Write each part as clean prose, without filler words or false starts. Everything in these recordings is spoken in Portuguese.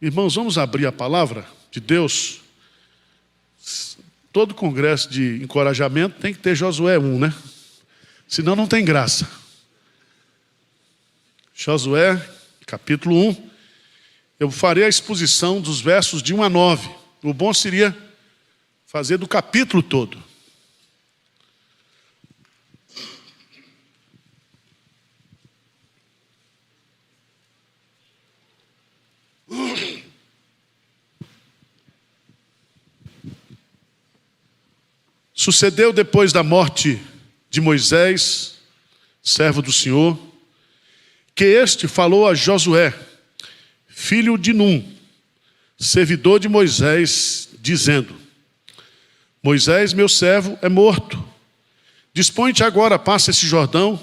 Irmãos, vamos abrir a palavra de Deus. Todo congresso de encorajamento tem que ter Josué 1, né? Senão não tem graça. Josué, capítulo 1. Eu farei a exposição dos versos de 1 a 9. O bom seria fazer do capítulo todo. Sucedeu depois da morte de Moisés, servo do Senhor, que este falou a Josué, filho de Num, servidor de Moisés, dizendo: Moisés, meu servo, é morto. Dispõe-te agora, passa esse Jordão,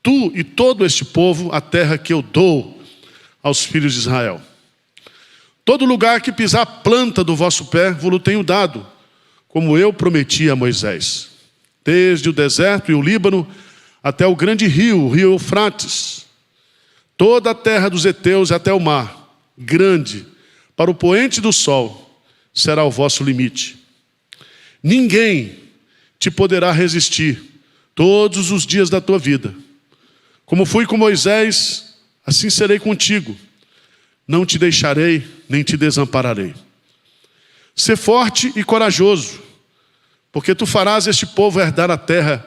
tu e todo este povo, a terra que eu dou aos filhos de Israel. Todo lugar que pisar a planta do vosso pé, vos-lo tenho dado, como eu prometi a Moisés. Desde o deserto e o Líbano, até o grande rio, o rio Eufrates, toda a terra dos heteus e até o mar, grande, para o poente do sol, será o vosso limite. Ninguém te poderá resistir todos os dias da tua vida. Como fui com Moisés, assim serei contigo. Não te deixarei, nem te desampararei. Sê forte e corajoso, porque tu farás este povo herdar a terra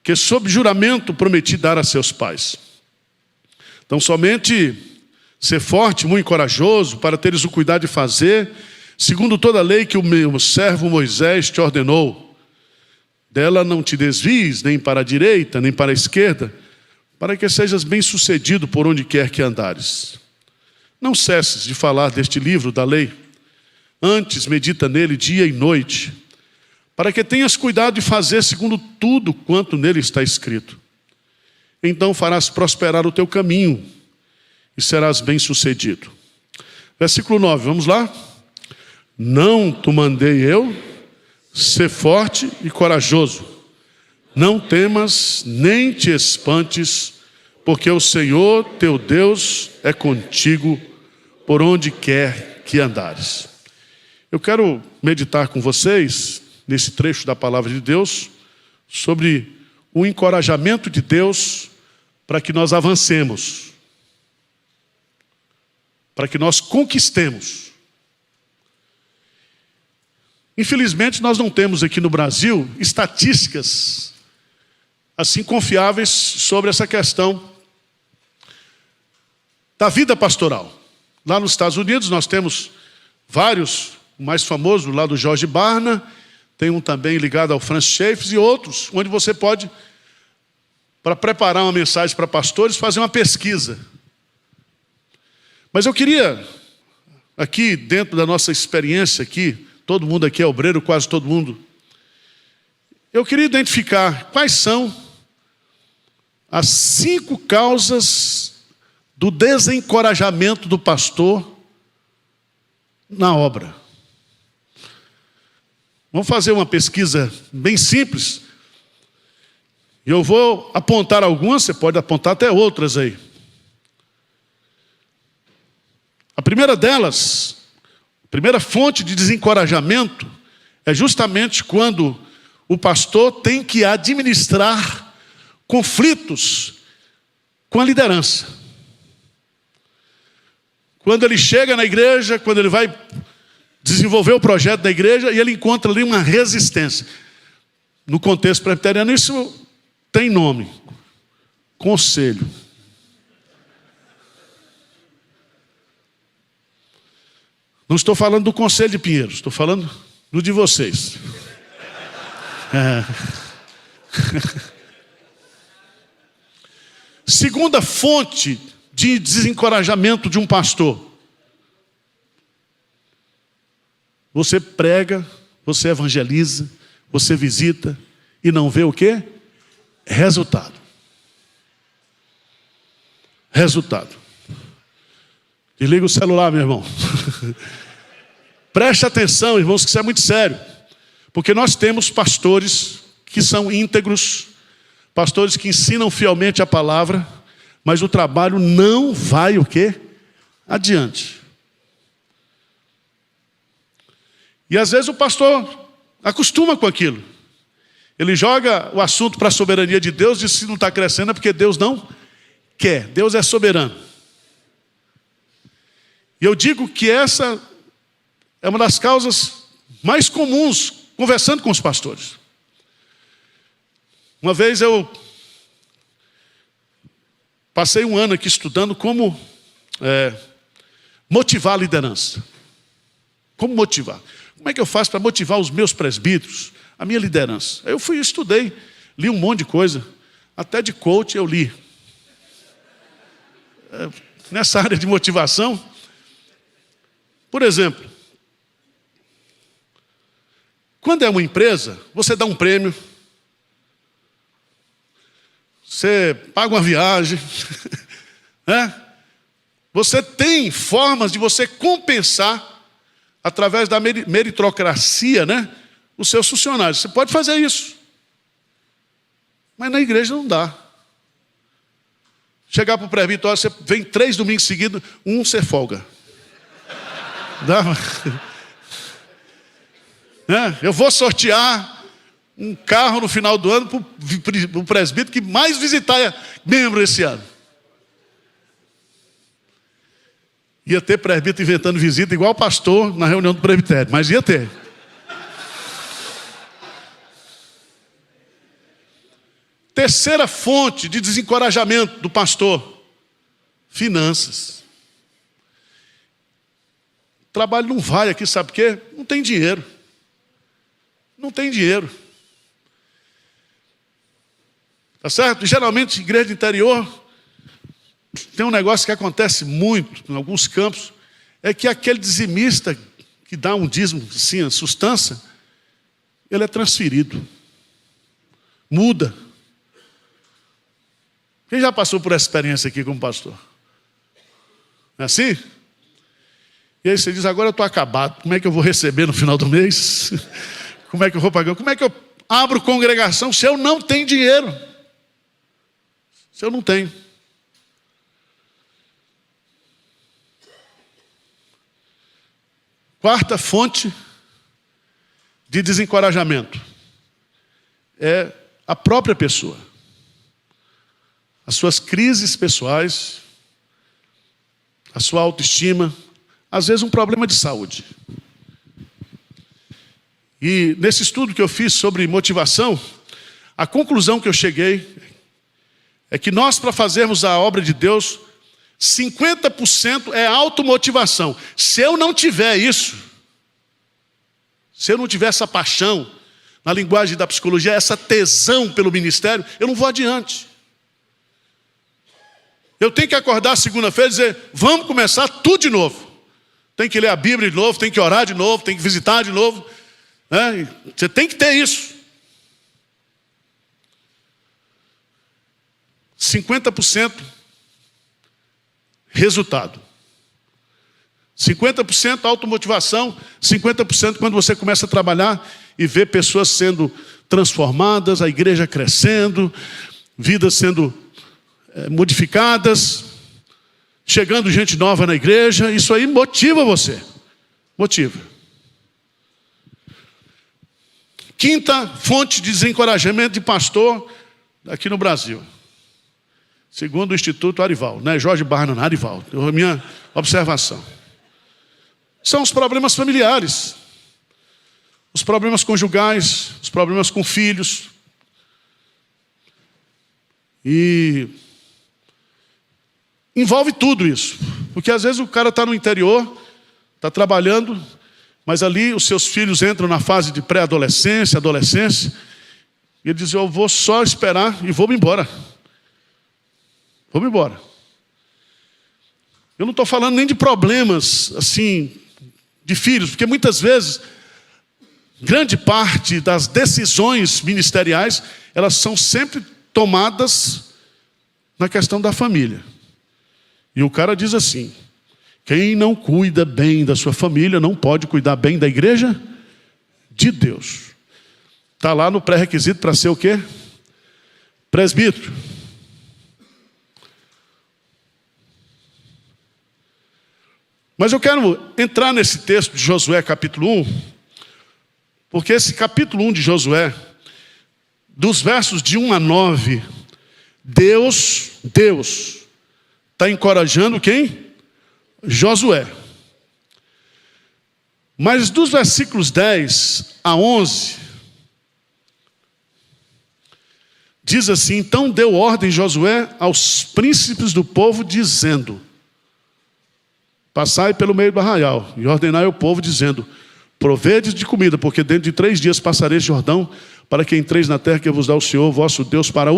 que sob juramento prometi dar a seus pais. Então somente ser forte, muito corajoso, para teres o cuidado de fazer, segundo toda a lei que o meu servo Moisés te ordenou. Dela não te desvies, nem para a direita, nem para a esquerda, para que sejas bem-sucedido por onde quer que andares. Não cesses de falar deste livro da lei, antes medita nele dia e noite, para que tenhas cuidado de fazer segundo tudo quanto nele está escrito. Então farás prosperar o teu caminho e serás bem-sucedido. Versículo 9, vamos lá? Não te mandei eu, ser forte e corajoso. Não temas, nem te espantes, porque o Senhor teu Deus é contigo por onde quer que andares. Eu quero meditar com vocês, nesse trecho da palavra de Deus, sobre o encorajamento de Deus para que nós avancemos, para que nós conquistemos. Infelizmente, nós não temos aqui no Brasil estatísticas assim confiáveis sobre essa questão da vida pastoral. Lá nos Estados Unidos nós temos vários, o mais famoso lá do George Barna, tem um também ligado ao Francis Schaeffer e outros, onde você pode, para preparar uma mensagem para pastores, fazer uma pesquisa. Mas eu queria, aqui dentro da nossa experiência aqui, todo mundo aqui é obreiro, quase todo mundo, eu queria identificar quais são as 5 causas do desencorajamento do pastor na obra. Vamos fazer uma pesquisa bem simples. E eu vou apontar algumas, você pode apontar até outras aí. A primeira delas, a primeira fonte de desencorajamento, é justamente quando o pastor tem que administrar conflitos com a liderança. Quando ele chega na igreja, quando ele vai desenvolver o projeto da igreja, e ele encontra ali uma resistência. No contexto presbiteriano, isso tem nome: conselho. Não estou falando do Conselho de Pinheiros, estou falando do de vocês. Segunda fonte de desencorajamento de um pastor: você prega, você evangeliza, você visita e não vê o quê? Resultado. Resultado. Desliga o celular, meu irmão. Preste atenção, irmãos, que isso é muito sério. Porque nós temos pastores que são íntegros, pastores que ensinam fielmente a palavra, mas o trabalho não vai o quê? Adiante. E às vezes o pastor acostuma com aquilo. Ele joga o assunto para a soberania de Deus, diz que se não está crescendo é porque Deus não quer. Deus é soberano. E eu digo que essa é uma das causas mais comuns, conversando com os pastores. Uma vez eu passei um ano aqui estudando como motivar a liderança. Como motivar? Como é que eu faço para motivar os meus presbíteros, a minha liderança? Aí eu fui, estudei, li um monte de coisa, até de coach eu li. Nessa área de motivação, por exemplo, quando é uma empresa, você dá um prêmio, você paga uma viagem, né? Você tem formas de você compensar através da meritocracia, né, os seus funcionários. Você pode fazer isso. Mas na igreja não dá. Chegar para o presbítero, você vem 3 domingos seguidos, você folga. Dá? Eu vou sortear um carro no final do ano para o presbítero que mais visitar membro esse ano. Ia ter presbítero inventando visita igual pastor na reunião do presbitério, mas ia ter. Terceira fonte de desencorajamento do pastor: finanças. O trabalho não vai aqui, sabe por quê? Não tem dinheiro. Não tem dinheiro. Tá certo? E, geralmente, igreja de interior, tem um negócio que acontece muito em alguns campos, é que aquele dizimista que dá um dízimo, assim, a sustância, ele é transferido. Muda. Quem já passou por essa experiência aqui como pastor? Não é assim? E aí você diz, agora eu estou acabado, como é que eu vou receber no final do mês? Como é que eu vou pagar? Como é que eu abro congregação se eu não tenho dinheiro? Se eu não tenho. Quarta fonte de desencorajamento é a própria pessoa. As suas crises pessoais, a sua autoestima, às vezes um problema de saúde. E nesse estudo que eu fiz sobre motivação, a conclusão que eu cheguei é que nós, para fazermos a obra de Deus, 50% é automotivação. Se eu não tiver isso, se eu não tiver essa paixão, na linguagem da psicologia, essa tesão pelo ministério, eu não vou adiante. Eu tenho que acordar segunda-feira e dizer, vamos começar tudo de novo. Tem que ler a Bíblia de novo, tem que orar de novo, tem que visitar de novo. Né? Você tem que ter isso. 50% resultado. 50% automotivação, 50% quando você começa a trabalhar e vê pessoas sendo transformadas, a igreja crescendo, vidas sendo modificadas, chegando gente nova na igreja, isso aí motiva você. Motiva. Quinta fonte de desencorajamento de pastor aqui no Brasil. Segundo o Instituto Arival, né? Jorge Barnum, Arival, a minha observação. São os problemas familiares, os problemas conjugais, os problemas com filhos. E envolve tudo isso. Porque às vezes o cara está no interior, está trabalhando, mas ali os seus filhos entram na fase de pré-adolescência, adolescência, e ele diz, eu vou só esperar e vou-me embora. Vou-me embora. Eu não estou falando nem de problemas, assim, de filhos, porque muitas vezes, grande parte das decisões ministeriais, elas são sempre tomadas na questão da família. E o cara diz assim, quem não cuida bem da sua família, não pode cuidar bem da igreja de Deus. Está lá no pré-requisito para ser o quê? Presbítero. Mas eu quero entrar nesse texto de Josué capítulo 1, Porque esse capítulo 1 de Josué, dos versos de 1 a 9, Deus está encorajando quem? Josué. Mas dos versículos 10 a 11, diz assim: então deu ordem Josué aos príncipes do povo, dizendo: passai pelo meio do arraial, e ordenai ao povo, dizendo: provedes de comida, porque dentro de 3 dias passareis Jordão, para que entreis na terra que vos dá o Senhor, vosso Deus, para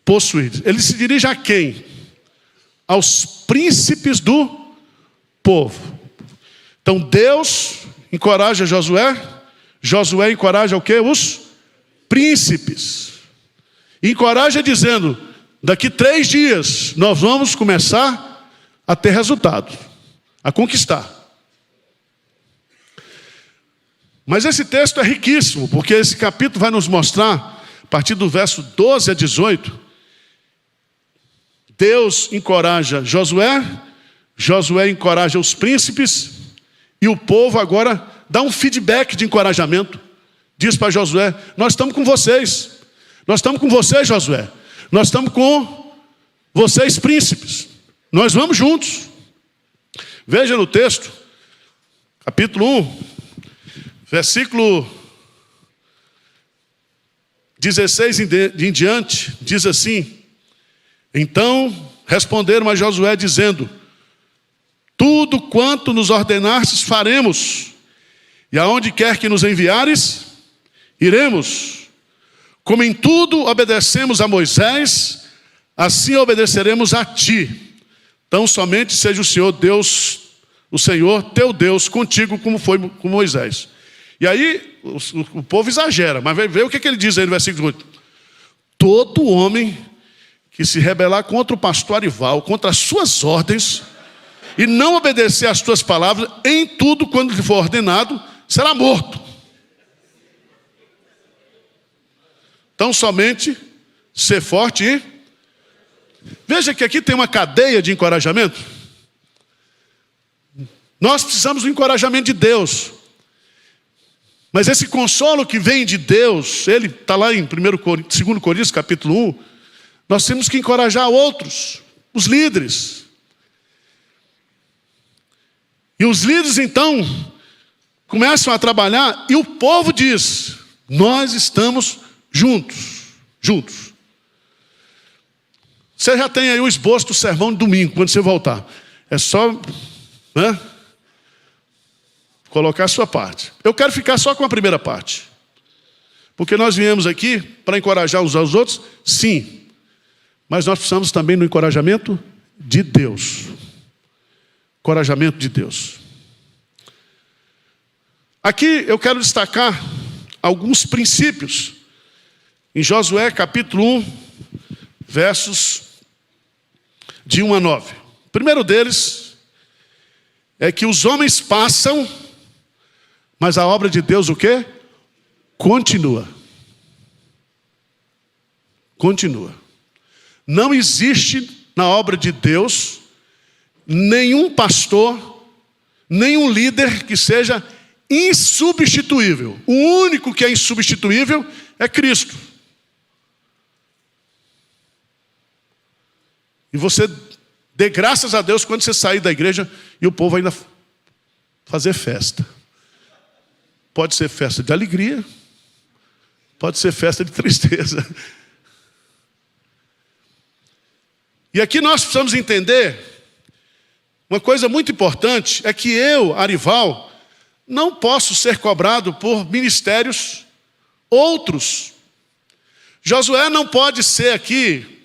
possuir. Ele se dirige a quem? Aos príncipes do povo. Então Deus encoraja Josué, Josué encoraja o quê? Os príncipes. Encoraja dizendo: daqui 3 dias nós vamos começar a ter resultado, a conquistar. Mas esse texto é riquíssimo, porque esse capítulo vai nos mostrar, a partir do verso 12 a 18, Deus encoraja Josué, Josué encoraja os príncipes, e o povo agora dá um feedback de encorajamento. Diz para Josué: nós estamos com vocês. Nós estamos com vocês, Josué. Nós estamos com vocês, príncipes. Nós vamos juntos. Veja no texto, capítulo 1, versículo 16 em diante, diz assim: então responderam a Josué dizendo: tudo quanto nos ordenastes faremos, e aonde quer que nos enviares, iremos. Como em tudo obedecemos a Moisés, assim obedeceremos a ti. Então somente seja o Senhor Deus, o Senhor teu Deus contigo, como foi com Moisés. E aí o povo exagera, mas vê o que ele diz aí no versículo 8. Todo homem que se rebelar contra o pastor Arival, contra as suas ordens, e não obedecer às tuas palavras, em tudo quando lhe for ordenado, será morto. Então somente ser forte e... Veja que aqui tem uma cadeia de encorajamento. Nós precisamos do encorajamento de Deus. Mas esse consolo que vem de Deus, ele está lá em 2 Coríntios capítulo 1, nós temos que encorajar outros, os líderes. E os líderes então começam a trabalhar e o povo diz: nós estamos juntos. Você já tem aí o esboço do sermão de domingo, quando você voltar. É só colocar a sua parte. Eu quero ficar só com a primeira parte. Porque nós viemos aqui para encorajar uns aos outros, sim. Mas nós precisamos também do encorajamento de Deus. Encorajamento de Deus. Aqui eu quero destacar alguns princípios. Em Josué capítulo 1, versos de 1 a 9. O primeiro deles é que os homens passam, mas a obra de Deus o quê? Continua. Continua. Não existe na obra de Deus nenhum pastor, nenhum líder que seja insubstituível. O único que é insubstituível é Cristo. E você dê graças a Deus quando você sair da igreja e o povo ainda fazer festa. Pode ser festa de alegria, pode ser festa de tristeza. E aqui nós precisamos entender uma coisa muito importante, é que eu, Arival, não posso ser cobrado por ministérios outros. Josué não pode ser aqui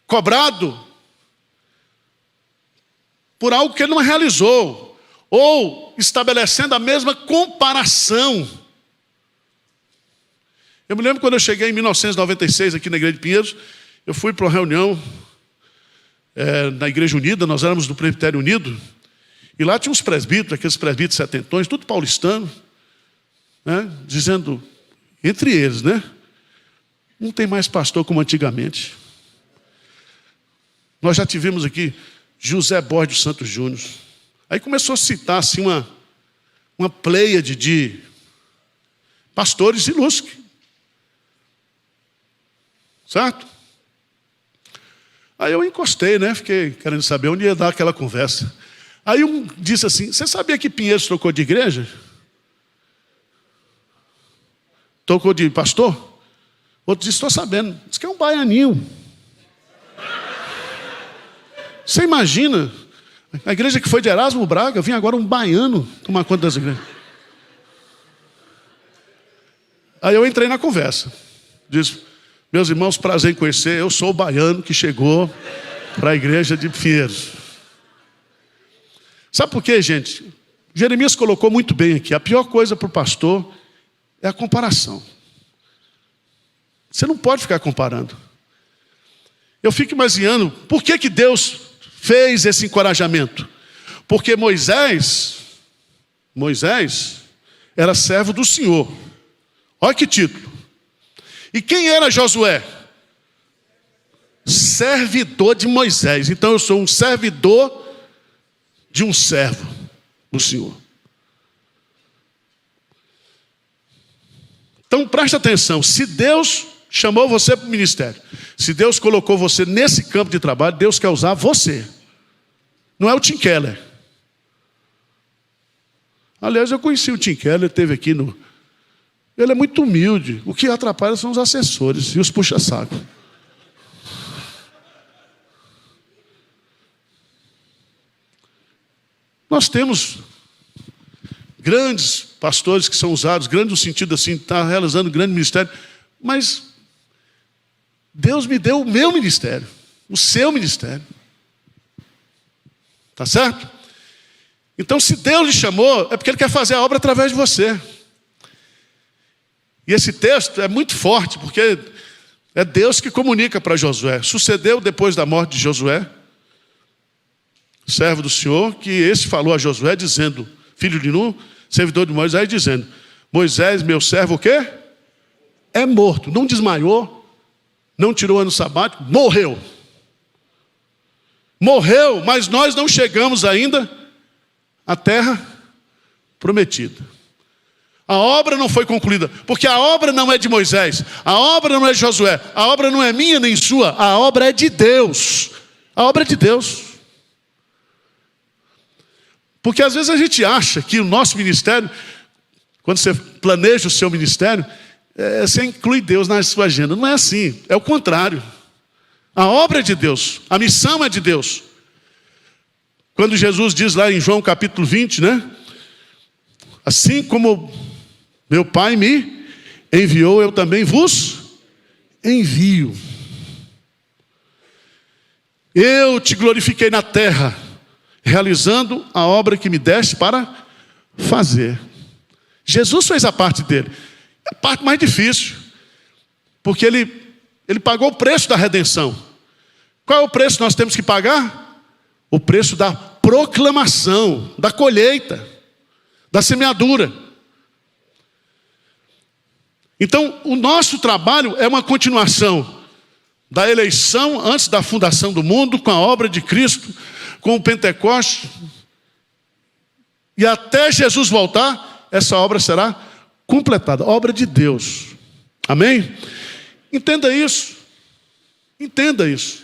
cobrado por algo que ele não realizou, ou estabelecendo a mesma comparação. Eu me lembro quando eu cheguei em 1996 aqui na Igreja de Pinheiros, eu fui para uma reunião na Igreja Unida, nós éramos do Presbitério Unido, e lá tinha uns presbíteros, aqueles presbíteros setentões, tudo paulistano, né, dizendo, entre eles, né, não tem mais pastor como antigamente. Nós já tivemos aqui José Borges dos Santos Júnior. Aí começou a citar assim uma pleiade de pastores ilustres. Certo? Aí eu encostei, né? Fiquei querendo saber onde ia dar aquela conversa. Aí um disse assim: você sabia que Pinheiros trocou de igreja? Trocou de pastor? Outro disse: estou sabendo. Diz que é um baianinho. Você imagina? A igreja que foi de Erasmo Braga, vinha agora um baiano tomar conta das igrejas. Aí eu entrei na conversa. Disse: meus irmãos, prazer em conhecer. Eu sou o baiano que chegou para a igreja de Pinheiros. Sabe por quê, gente? Jeremias colocou muito bem aqui. A pior coisa para o pastor é a comparação. Você não pode ficar comparando. Eu fico imaginando, por que Deus fez esse encorajamento? Porque Moisés era servo do Senhor. Olha que título. E quem era Josué? Servidor de Moisés. Então eu sou um servidor de um servo do Senhor. Então preste atenção. Se Deus chamou você para o ministério, se Deus colocou você nesse campo de trabalho, Deus quer usar você. Não é o Tim Keller. Aliás, eu conheci o Tim Keller, esteve aqui no... Ele é muito humilde. O que atrapalha são os assessores e os puxa-saco. Nós temos grandes pastores que são usados, grandes no sentido assim, está realizando grande ministério, mas Deus me deu o meu ministério, o seu ministério. Tá certo? Então, se Deus lhe chamou, é porque Ele quer fazer a obra através de você. E esse texto é muito forte, porque é Deus que comunica para Josué. Sucedeu depois da morte de Josué, servo do Senhor, que esse falou a Josué, dizendo, filho de Nun, servidor de Moisés, dizendo: Moisés, meu servo, o quê? É morto. Não desmaiou, não tirou ano sabático, morreu. Morreu, mas nós não chegamos ainda à terra prometida. A obra não foi concluída, porque a obra não é de Moisés, a obra não é de Josué, a obra não é minha nem sua, a obra é de Deus. A obra é de Deus. Porque às vezes a gente acha que o nosso ministério, quando você planeja o seu ministério, você inclui Deus na sua agenda. Não é assim, é o contrário. A obra é de Deus, a missão é de Deus. Quando Jesus diz lá em João capítulo 20, né? Assim como meu Pai me enviou, eu também vos envio. Eu te glorifiquei na terra, realizando a obra que me deste para fazer. Jesus fez a parte dele. É a parte mais difícil, porque ele pagou o preço da redenção. Qual é o preço que nós temos que pagar? O preço da proclamação, da colheita, da semeadura. Então, o nosso trabalho é uma continuação da eleição antes da fundação do mundo, com a obra de Cristo, com o Pentecostes. E até Jesus voltar, essa obra será completada. Obra de Deus. Amém? Entenda isso. Entenda isso.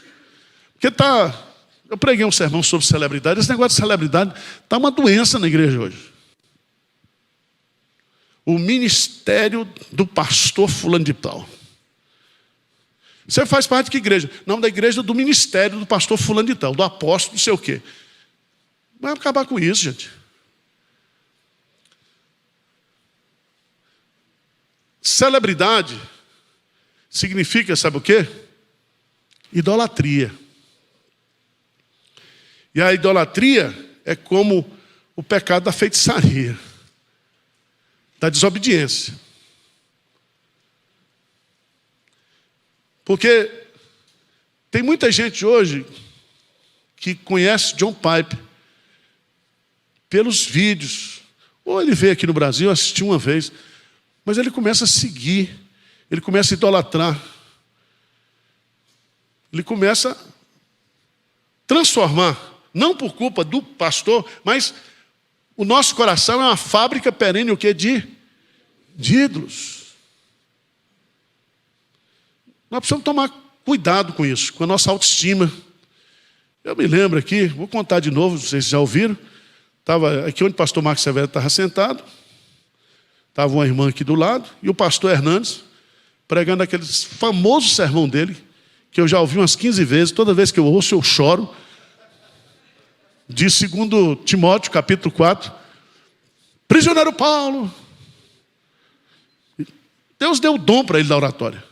Porque eu preguei um sermão sobre celebridade. Esse negócio de celebridade está uma doença na igreja hoje. O ministério do pastor fulano de tal. Você faz parte de que igreja? Não, da igreja do ministério do pastor fulano de tal, do apóstolo, não sei o quê. Vai acabar com isso, gente. Celebridade significa, sabe o quê? Idolatria. E a idolatria é como o pecado da feitiçaria, da desobediência. Porque tem muita gente hoje que conhece John Piper pelos vídeos. Ou ele veio aqui no Brasil, assistiu uma vez, mas ele começa a seguir, ele começa a idolatrar. Ele começa a transformar, não por culpa do pastor, mas o nosso coração é uma fábrica perene o quê? De De ídolos. Nós precisamos tomar cuidado com isso, com a nossa autoestima. Eu me lembro aqui, vou contar de novo, vocês já ouviram. Estava aqui onde o pastor Marcos Severo estava sentado. Estava uma irmã aqui do lado, e o pastor Hernandes, pregando aquele famoso sermão dele, que eu já ouvi umas 15 vezes, toda vez que eu ouço eu choro. De 2 Timóteo, capítulo 4. Prisioneiro Paulo. Deus deu o dom para ele da oratória.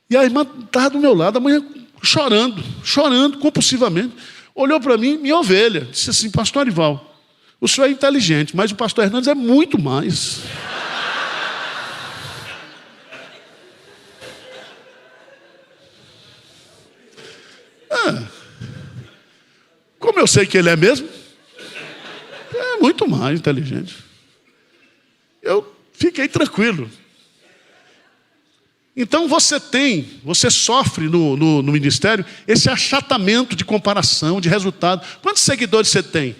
E a irmã estava do meu lado, a mãe chorando compulsivamente. Olhou para mim, minha ovelha, disse assim: pastor Arival, o senhor é inteligente, mas o pastor Hernandes é muito mais. Como eu sei que ele é mesmo? É muito mais inteligente. Eu fiquei tranquilo. Então você sofre no ministério esse achatamento de comparação, de resultado. Quantos seguidores você tem?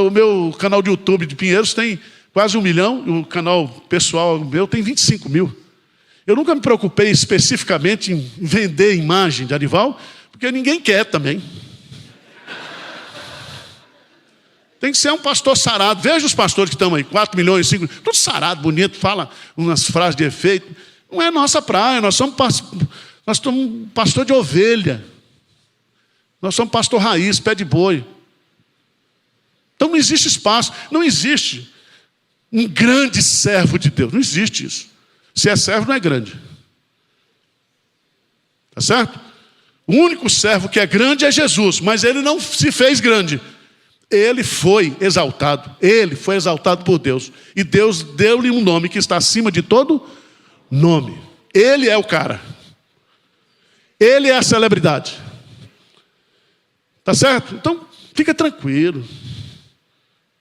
O meu canal de YouTube de Pinheiros tem quase 1 milhão, o canal pessoal meu tem 25 mil. Eu nunca me preocupei especificamente em vender imagem de Arival, porque ninguém quer também. Tem que ser um pastor sarado. Veja os pastores que estão aí, 4 milhões, 5 milhões, tudo sarado, bonito, fala umas frases de efeito. Não é nossa praia, nós somos pastor de ovelha. Nós somos pastor raiz, pé de boi. Então não existe espaço, não existe um grande servo de Deus, não existe isso. Se é servo, não é grande. Tá certo? O único servo que é grande é Jesus, mas ele não se fez grande. Ele foi exaltado por Deus. E Deus deu-lhe um nome que está acima de todo nome. Ele é o cara. Ele é a celebridade. Tá certo? Então, fica tranquilo.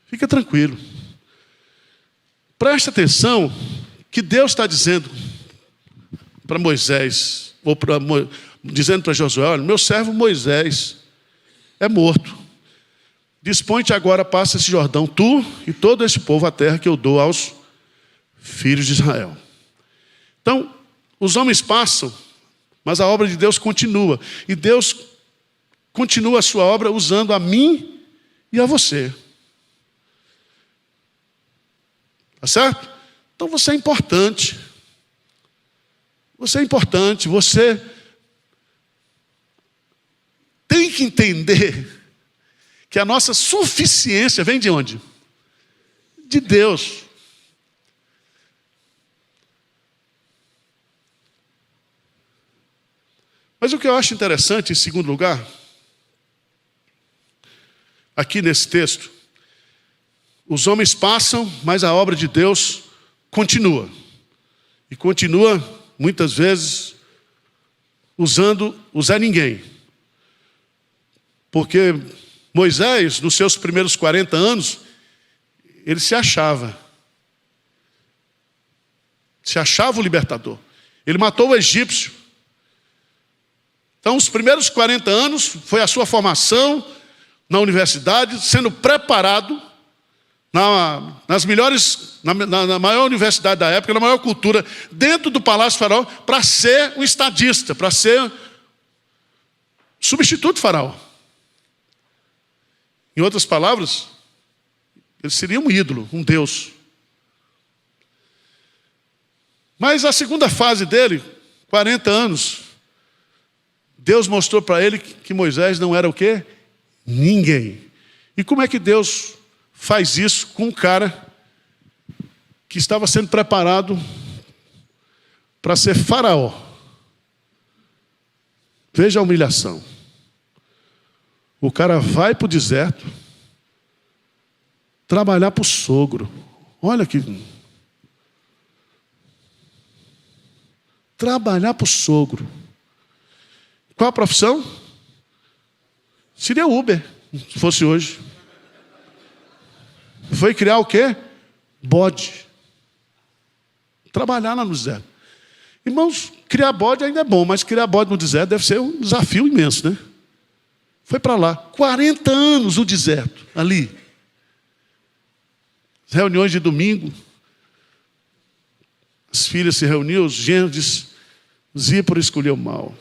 Fica tranquilo. Preste atenção que Deus está dizendo para Moisés, ou dizendo para Josué: olha, meu servo Moisés é morto. Dispõe-te agora, passa esse Jordão, tu e todo esse povo, a terra que eu dou aos filhos de Israel. Então, os homens passam, mas a obra de Deus continua. E Deus continua a sua obra usando a mim e a você. Tá certo? Então você é importante. Você é importante. Você tem que entender que a nossa suficiência vem de onde? De Deus. Mas o que eu acho interessante, em segundo lugar, aqui nesse texto, os homens passam, mas a obra de Deus continua. E continua, muitas vezes, usando o Zé Ninguém. Porque Moisés, nos seus primeiros 40 anos, ele se achava o libertador. Ele matou o egípcio. Então, os primeiros 40 anos foi a sua formação na universidade, sendo preparado na maior universidade da época, na maior cultura, dentro do Palácio Faraó, para ser um estadista, para ser substituto de Faraó. Em outras palavras, ele seria um ídolo, um Deus. Mas a segunda fase dele, 40 anos, Deus mostrou para ele que Moisés não era o quê? Ninguém. E como é que Deus faz isso com um cara que estava sendo preparado para ser faraó? Veja a humilhação. O cara vai para o deserto trabalhar para o sogro. Olha que... Trabalhar para o sogro. Qual a profissão? Seria Uber, se fosse hoje. Foi criar o quê? Bode. Trabalhar lá no deserto. Irmãos, criar bode ainda é bom, mas criar bode no deserto deve ser um desafio imenso, né? Foi para lá. 40 anos no deserto, ali. Reuniões de domingo, as filhas se reuniam, os genros dizem, Zípora escolheu mal.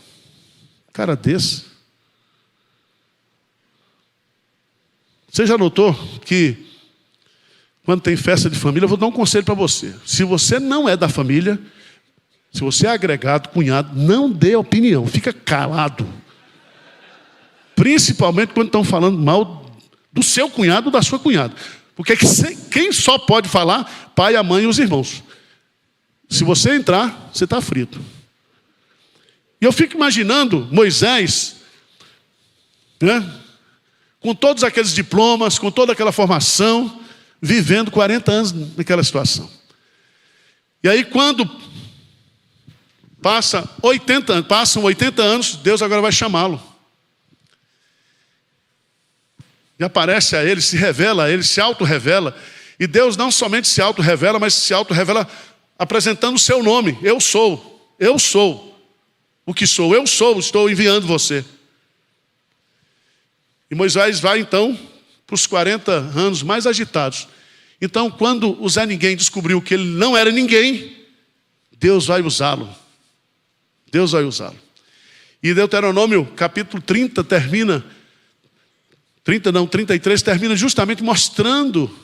Cara desse. Você já notou que quando tem festa de família, eu vou dar um conselho para você. Se você não é da família, se você é agregado, cunhado, não dê opinião, fica calado. Principalmente quando estão falando mal do seu cunhado ou da sua cunhada. Porque quem só pode falar? Pai, a mãe e os irmãos. Se você entrar, você está frito. E eu fico imaginando Moisés, né, com todos aqueles diplomas, com toda aquela formação, vivendo 40 anos naquela situação. E aí quando passam 80 anos, Deus agora vai chamá-lo. E aparece a ele, se revela a ele, se auto-revela. E Deus não somente se auto-revela, mas se auto-revela apresentando o seu nome. Eu sou o que sou, eu sou, estou enviando você. E Moisés vai então para os 40 anos mais agitados. Então quando o Zé Ninguém descobriu que ele não era ninguém, Deus vai usá-lo. Deus vai usá-lo. E Deuteronômio capítulo 33 termina justamente mostrando,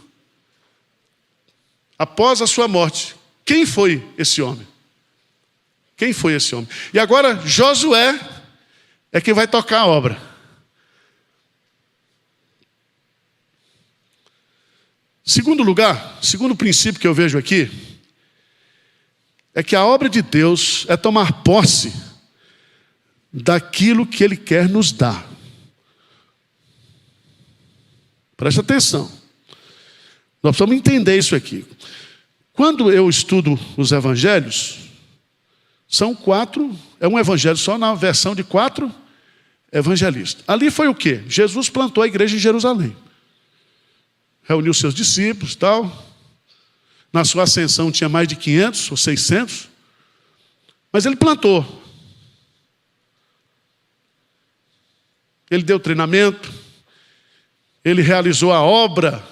após a sua morte, quem foi esse homem. Quem foi esse homem? E agora Josué é quem vai tocar a obra. Segundo lugar, segundo princípio que eu vejo aqui, é que a obra de Deus é tomar posse daquilo que Ele quer nos dar. Preste atenção. Nós precisamos entender isso aqui. Quando eu estudo os evangelhos, são 4, é um evangelho só na versão de 4 evangelistas. Ali foi o quê? Jesus plantou a igreja em Jerusalém. Reuniu seus discípulos e tal. Na sua ascensão tinha mais de 500 ou 600. Mas ele plantou. Ele deu treinamento. Ele realizou a obra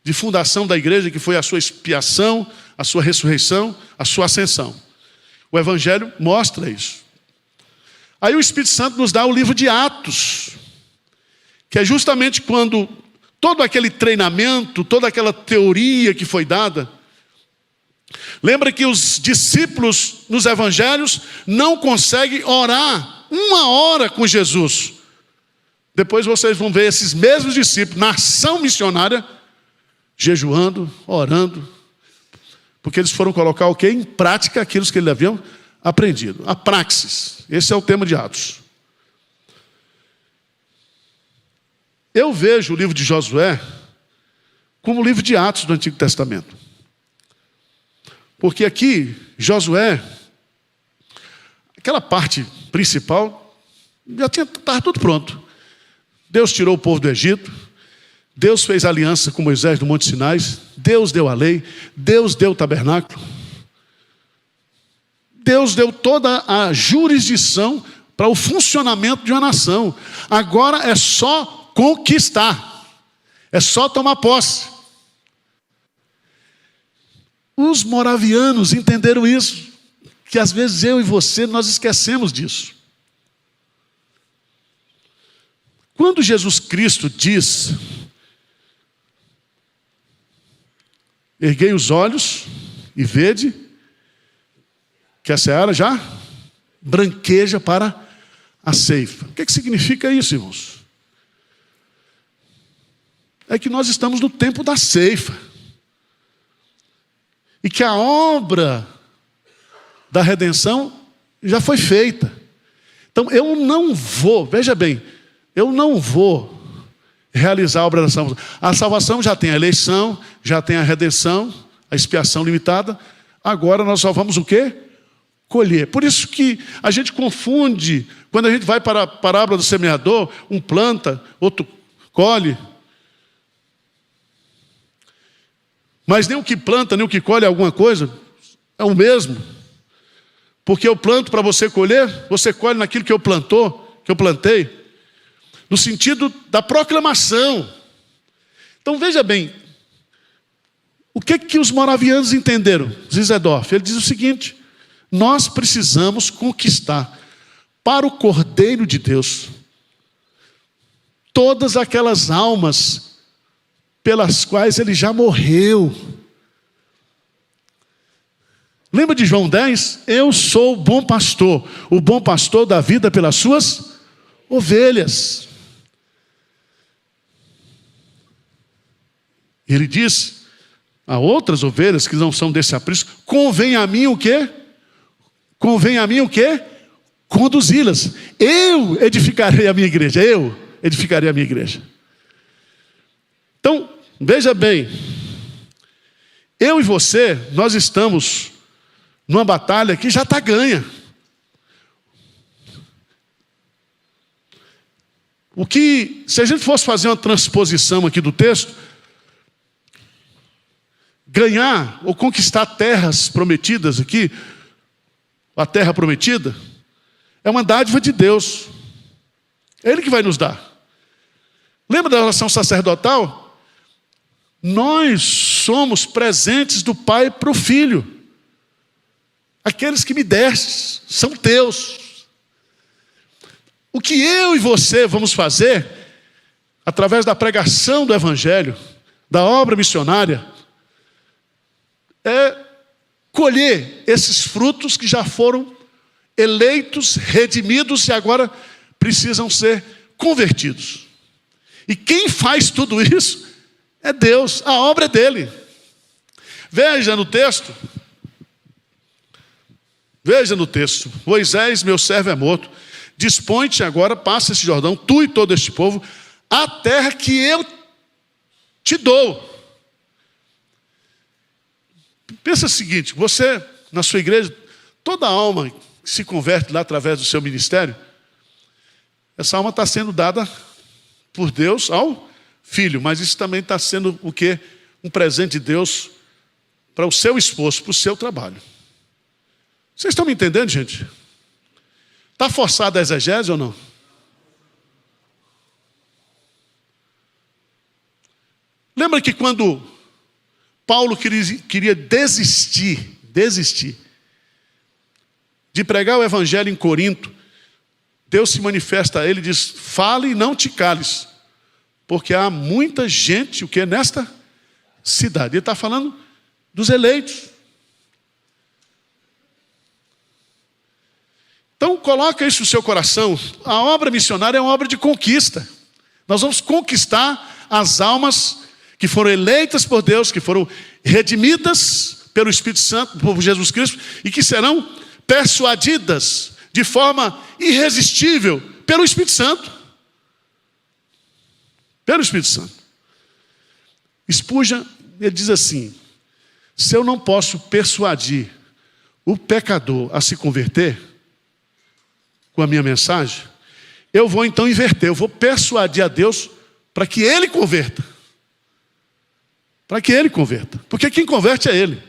de fundação da igreja, que foi a sua expiação, a sua ressurreição, a sua ascensão. O Evangelho mostra isso. Aí o Espírito Santo nos dá o livro de Atos, que é justamente quando todo aquele treinamento, toda aquela teoria que foi dada. Lembra que os discípulos nos Evangelhos não conseguem orar 1 hora com Jesus. Depois vocês vão ver esses mesmos discípulos na ação missionária, jejuando, orando, porque eles foram colocar o quê? Em prática aquilo que eles haviam aprendido. A praxis. Esse é o tema de Atos. Eu vejo o livro de Josué como o livro de Atos do Antigo Testamento. Porque aqui, Josué, aquela parte principal, já estava tudo pronto. Deus tirou o povo do Egito, Deus fez aliança com Moisés no Monte Sinai, Deus deu a lei, Deus deu o tabernáculo, Deus deu toda a jurisdição para o funcionamento de uma nação. Agora é só conquistar, é só tomar posse. Os moravianos entenderam isso, que às vezes eu e você, nós esquecemos disso. Quando Jesus Cristo diz, erguei os olhos e vede que a seara já branqueja para a ceifa. O que significa isso, irmãos? É que nós estamos no tempo da ceifa. E que a obra da redenção já foi feita. Então eu não vou, veja bem, eu não vou realizar a obra da salvação. A salvação já tem a eleição, já tem a redenção, a expiação limitada. Agora nós só vamos o quê? Colher. Por isso que a gente confunde, quando a gente vai para a parábola do semeador, um planta, outro colhe. Mas nem o que planta, nem o que colhe alguma coisa, é o mesmo. Porque eu planto para você colher, você colhe naquilo que eu plantei. No sentido da proclamação. Então veja bem, O que os moravianos entenderam? Zizedorf, ele diz o seguinte: nós precisamos conquistar para o Cordeiro de Deus todas aquelas almas pelas quais ele já morreu. Lembra de João 10? Eu sou o bom pastor dá vida pelas suas ovelhas. Ele diz a outras ovelhas que não são desse aprisco: convém a mim o quê? Convém a mim o quê? Conduzi-las. Eu edificarei a minha igreja. Eu edificarei a minha igreja. Então, veja bem, eu e você, nós estamos numa batalha que já está ganha. Se a gente fosse fazer uma transposição aqui do texto, ganhar ou conquistar terras prometidas aqui, a terra prometida, é uma dádiva de Deus. É Ele que vai nos dar. Lembra da oração sacerdotal? Nós somos presentes do Pai para o Filho. Aqueles que me destes são teus. O que eu e você vamos fazer, através da pregação do Evangelho, da obra missionária, é colher esses frutos que já foram eleitos, redimidos e agora precisam ser convertidos. E quem faz tudo isso é Deus, a obra é dele. Veja no texto, Moisés, meu servo é morto, dispõe-te agora, passa esse Jordão, tu e todo este povo, a terra que eu te dou. Pensa o seguinte: você, na sua igreja, toda alma que se converte lá através do seu ministério, essa alma está sendo dada por Deus ao Filho, mas isso também está sendo o quê? Um presente de Deus para o seu esforço, para o seu trabalho. Vocês estão me entendendo, gente? Está forçada a exegese ou não? Lembra que quando Paulo queria desistir de pregar o evangelho em Corinto, Deus se manifesta a ele e diz: fale e não te cales, porque há muita gente, o que é nesta cidade. Ele está falando dos eleitos. Então coloca isso no seu coração. A obra missionária é uma obra de conquista. Nós vamos conquistar as almas que foram eleitas por Deus, que foram redimidas pelo Espírito Santo, por Jesus Cristo, e que serão persuadidas de forma irresistível pelo Espírito Santo. Pelo Espírito Santo. Spurgeon, ele diz assim: se eu não posso persuadir o pecador a se converter com a minha mensagem, eu vou então inverter, eu vou persuadir a Deus para que Ele converta. Para que Ele converta. Porque quem converte é Ele.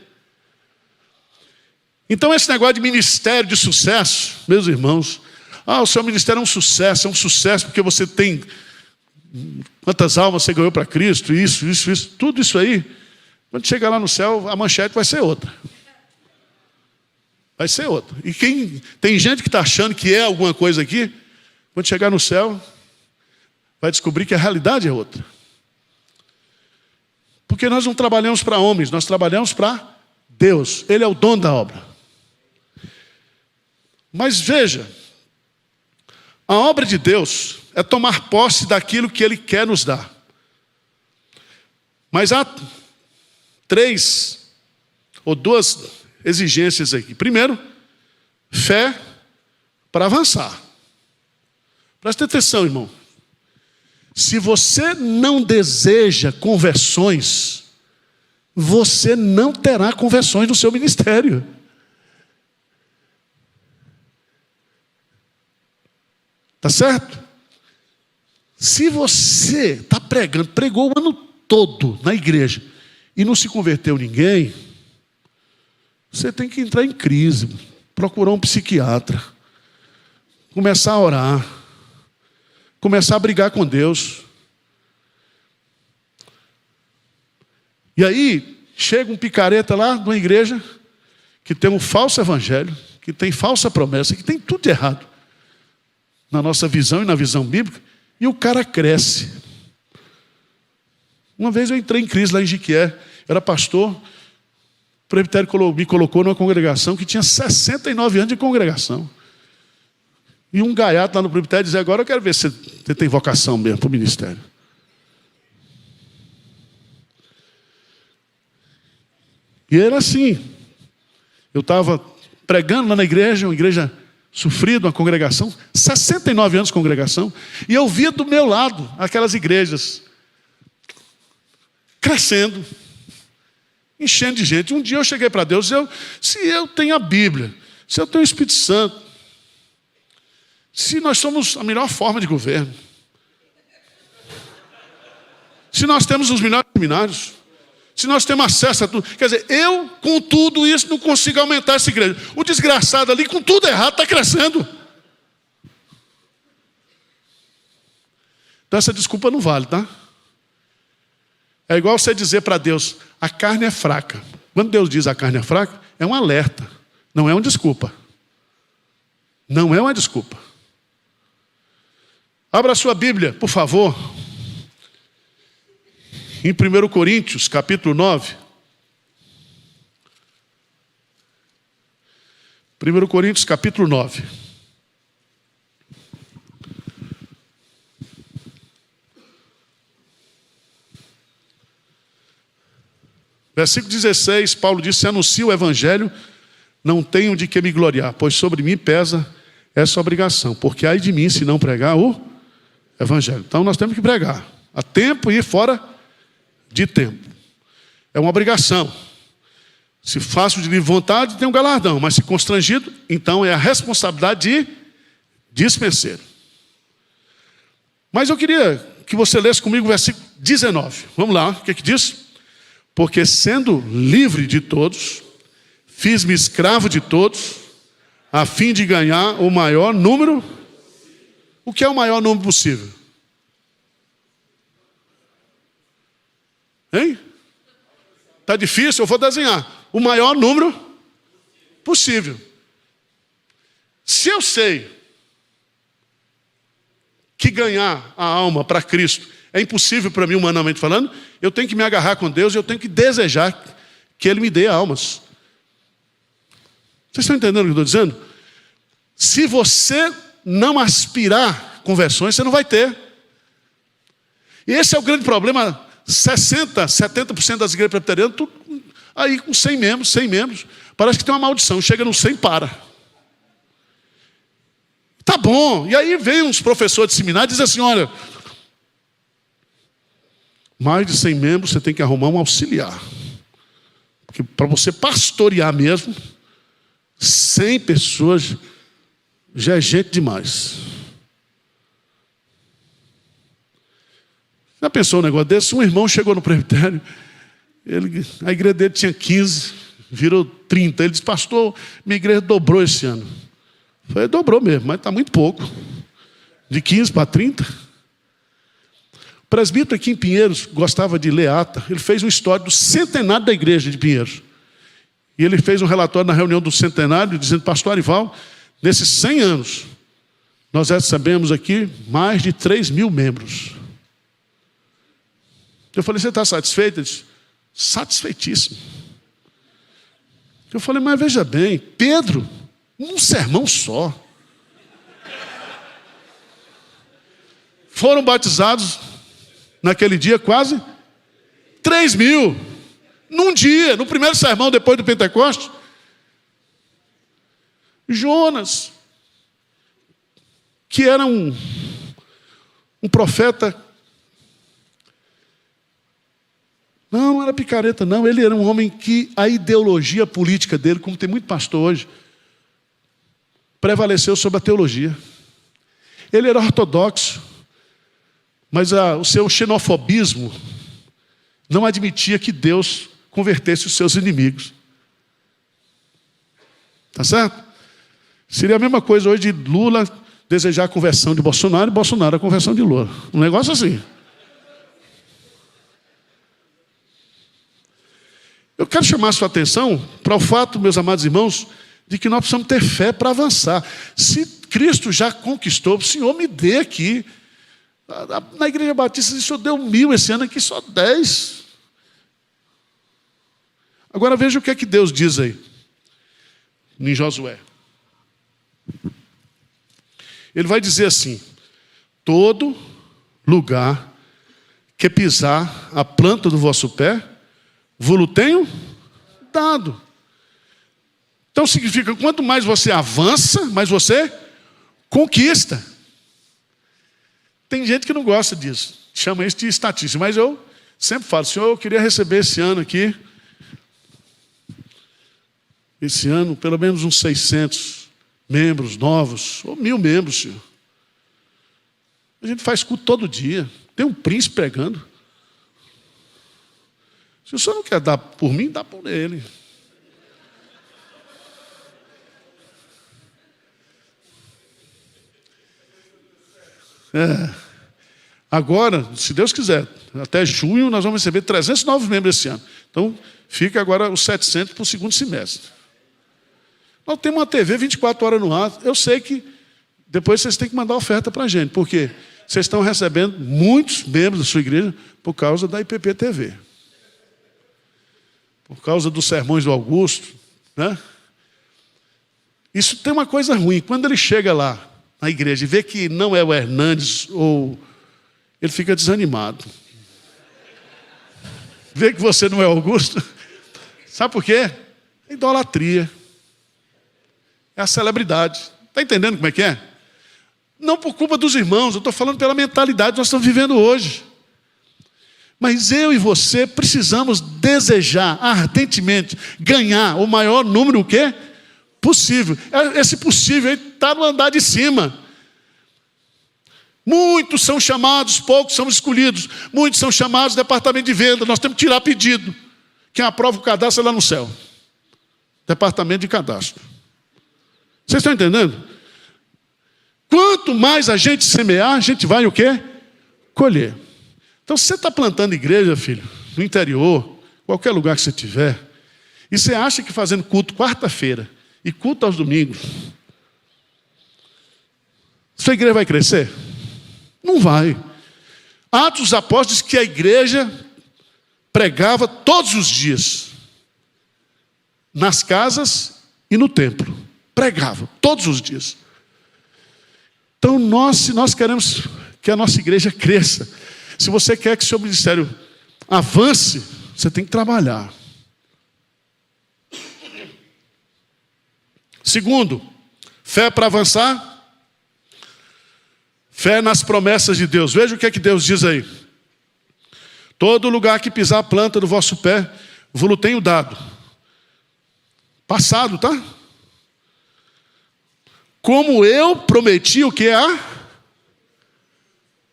Então esse negócio de ministério de sucesso, meus irmãos, o seu ministério é um sucesso porque você tem quantas almas você ganhou para Cristo, isso, tudo isso aí. Quando chegar lá no céu, a manchete vai ser outra. Vai ser outra. E tem gente que está achando que é alguma coisa aqui, quando chegar no céu, vai descobrir que a realidade é outra. Porque nós não trabalhamos para homens, nós trabalhamos para Deus. Ele é o dono da obra. Mas veja, a obra de Deus é tomar posse daquilo que Ele quer nos dar. Mas há 3 ou 2 exigências aqui. Primeiro, fé para avançar. Presta atenção, irmão. Se você não deseja conversões, você não terá conversões no seu ministério. Tá certo? Se você está pregou o ano todo na igreja e não se converteu ninguém, você tem que entrar em crise, procurar um psiquiatra, começar a orar, começar a brigar com Deus. E aí, Chega um picareta lá numa igreja que tem um falso evangelho, que tem falsa promessa, que tem tudo de errado na nossa visão e na visão bíblica, e o cara cresce. Uma vez eu entrei em crise lá em Jiquié, era pastor, o presbitério me colocou numa congregação que tinha 69 anos de congregação. E um gaiato lá no presbitério dizia: agora eu quero ver se você tem vocação mesmo para o ministério. E era assim. Eu estava pregando lá na igreja, uma igreja sofrida, uma congregação, 69 anos de congregação, e eu via do meu lado aquelas igrejas crescendo, enchendo de gente. Um dia eu cheguei para Deus, se eu tenho a Bíblia, se eu tenho o Espírito Santo, se nós somos a melhor forma de governo, se nós temos os melhores seminários, se nós temos acesso a tudo, quer dizer, eu com tudo isso não consigo aumentar essa igreja. O desgraçado ali, com tudo errado, está crescendo. Então essa desculpa não vale, tá? É igual você dizer para Deus: a carne é fraca. Quando Deus diz a carne é fraca, é um alerta, não é uma desculpa. Não é uma desculpa. Abra a sua Bíblia, por favor, em 1 Coríntios, capítulo 9. 1 Coríntios, capítulo 9. Versículo 16, Paulo diz: se anuncio o evangelho, não tenho de que me gloriar, pois sobre mim pesa essa obrigação, porque ai de mim se não pregar o evangelho. Então nós temos que pregar, a tempo e fora de tempo. É uma obrigação. Se faço de livre vontade, tem um galardão, mas se constrangido, então é a responsabilidade de dispenseiro. Mas eu queria que você lesse comigo o versículo 19. Vamos lá, o que diz? Porque sendo livre de todos, fiz-me escravo de todos, a fim de ganhar o maior número. O que é o maior número possível? Hein? Está difícil? Eu vou desenhar. O maior número possível. Se eu sei que ganhar a alma para Cristo é impossível para mim, humanamente falando, eu tenho que me agarrar com Deus e eu tenho que desejar que Ele me dê almas. Vocês estão entendendo o que eu estou dizendo? Se você não aspirar conversões, você não vai ter. E esse é o grande problema. 60%, 70% das igrejas presbiterianas, tudo aí com 100 membros, 100 membros. Parece que tem uma maldição, chega no 100 para. Tá bom. E aí vem uns professores de seminário e dizem assim: olha, mais de 100 membros você tem que arrumar um auxiliar. Porque para você pastorear mesmo, 100 pessoas já é gente demais. Já pensou um negócio desse? Um irmão chegou no presbitério, a igreja dele tinha 15, virou 30. Ele disse: pastor, minha igreja dobrou esse ano. Eu falei: dobrou mesmo, mas está muito pouco. De 15 para 30. O presbítero aqui em Pinheiros gostava de ler ata. Ele fez uma história do centenário da igreja de Pinheiros. E ele fez um relatório na reunião do centenário, dizendo: pastor Arival, nesses 100 anos, nós recebemos aqui mais de 3.000 membros. Eu falei: você está satisfeito? Ele disse: satisfeitíssimo. Eu falei: mas veja bem, Pedro, um sermão só. Foram batizados naquele dia quase 3.000. Num dia, no primeiro sermão depois do Pentecostes. Jonas, que era um profeta. Não era picareta, não. Ele era um homem que a ideologia política dele, como tem muito pastor hoje, prevaleceu sobre a teologia. Ele era ortodoxo, mas o seu xenofobismo não admitia que Deus convertesse os seus inimigos. Tá certo? Seria a mesma coisa hoje de Lula desejar a conversão de Bolsonaro e Bolsonaro a conversão de Lula. Um negócio assim. quero chamar a sua atenção para o fato, meus amados irmãos, de que nós precisamos ter fé para avançar. Se Cristo já conquistou, o Senhor me dê aqui. Na Igreja Batista, o Senhor deu 1.000, esse ano aqui só 10. Agora veja o que é que Deus diz aí, em Josué. Ele vai dizer assim: todo lugar que pisar a planta do vosso pé, vos tenho dado. Então significa, quanto mais você avança, mais você conquista. Tem gente que não gosta disso, chama isso de estatística, mas eu sempre falo: Senhor, eu queria receber esse ano aqui, pelo menos uns 600 membros novos, ou 1.000 membros, Senhor. A gente faz culto todo dia, tem um príncipe pregando. Se o Senhor não quer dar por mim, dá por ele. Agora, se Deus quiser, até junho nós vamos receber 300 novos membros esse ano. Então, fica agora os 700 para o segundo semestre. Nós temos uma TV 24 horas no ar. Eu sei que depois vocês têm que mandar oferta para a gente, porque vocês estão recebendo muitos membros da sua igreja por causa da IPP TV. Por causa dos sermões do Augusto, né? Isso tem uma coisa ruim. Quando ele chega lá na igreja e vê que não é o Hernandes, ou ele fica desanimado. Vê que você não é Augusto. Sabe por quê? É idolatria. É a celebridade. Está entendendo como é que é? Não por culpa dos irmãos, eu estou falando pela mentalidade que nós estamos vivendo hoje. Mas eu e você precisamos desejar ardentemente ganhar o maior número o quê? Possível. Esse possível aí está no andar de cima. Muitos são chamados, poucos são escolhidos. Muitos são chamados departamento de venda. Nós temos que tirar pedido. Quem aprova o cadastro é lá no céu. Departamento de cadastro. Vocês estão entendendo? Quanto mais a gente semear, a gente vai o quê? Colher. Então, se você está plantando igreja, filho, no interior, qualquer lugar que você estiver, e você acha que fazendo culto quarta-feira e culto aos domingos, sua igreja vai crescer? Não vai. Atos dos Apóstolos diz que a igreja pregava todos os dias, nas casas e no templo. Pregava todos os dias. Então, se nós queremos que a nossa igreja cresça, se você quer que o seu ministério avance, você tem que trabalhar. Segundo, fé para avançar. Fé nas promessas de Deus. Veja o que é que Deus diz aí. Todo lugar que pisar a planta do vosso pé, vos tenho dado. Passado, tá? Como eu prometi o que a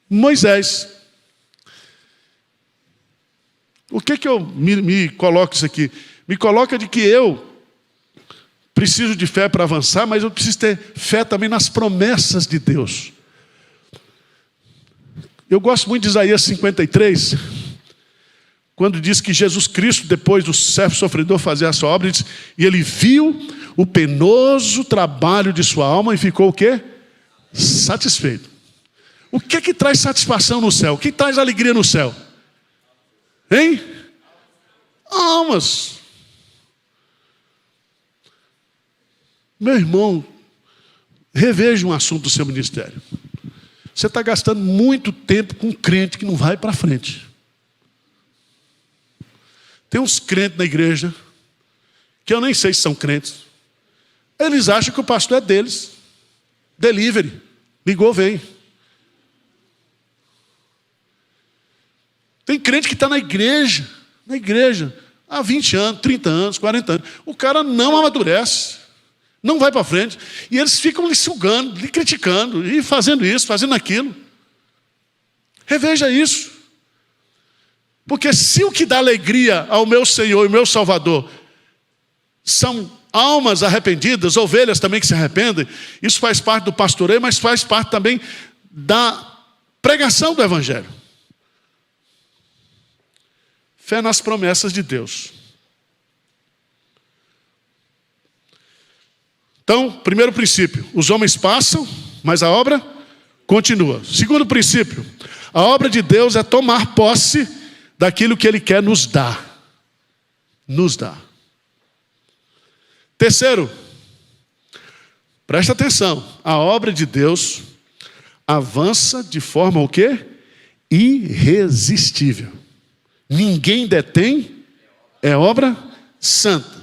Moisés. O que eu me coloco isso aqui? Me coloca de que eu preciso de fé para avançar, mas eu preciso ter fé também nas promessas de Deus. Eu gosto muito de Isaías 53, quando diz que Jesus Cristo, depois do servo sofredor fazer a sua obra, e ele viu o penoso trabalho de sua alma e ficou o quê? Satisfeito. O que é que traz satisfação no céu? O que traz alegria no céu? Hein? Almas. Meu irmão, reveja um assunto do seu ministério. Você está gastando muito tempo com um crente que não vai para frente. Tem uns crentes na igreja, que eu nem sei se são crentes. Eles acham que o pastor é deles. Delivery. Ligou, vem. Tem crente que está na igreja, há 20 anos, 30 anos, 40 anos. O cara não amadurece. Não vai para frente. E eles ficam lhe sugando, lhe criticando, e fazendo isso, fazendo aquilo. Reveja isso. Porque se o que dá alegria ao meu Senhor e meu Salvador são almas arrependidas, ovelhas também que se arrependem, isso faz parte do pastoreio, mas faz parte também da pregação do Evangelho. Fé nas promessas de Deus. Então, primeiro princípio, os homens passam, mas a obra continua. Segundo princípio, a obra de Deus é tomar posse daquilo que Ele quer nos dar. Nos dar. Terceiro, presta atenção, a obra de Deus avança de forma o quê? Irresistível. Ninguém detém, é obra santa.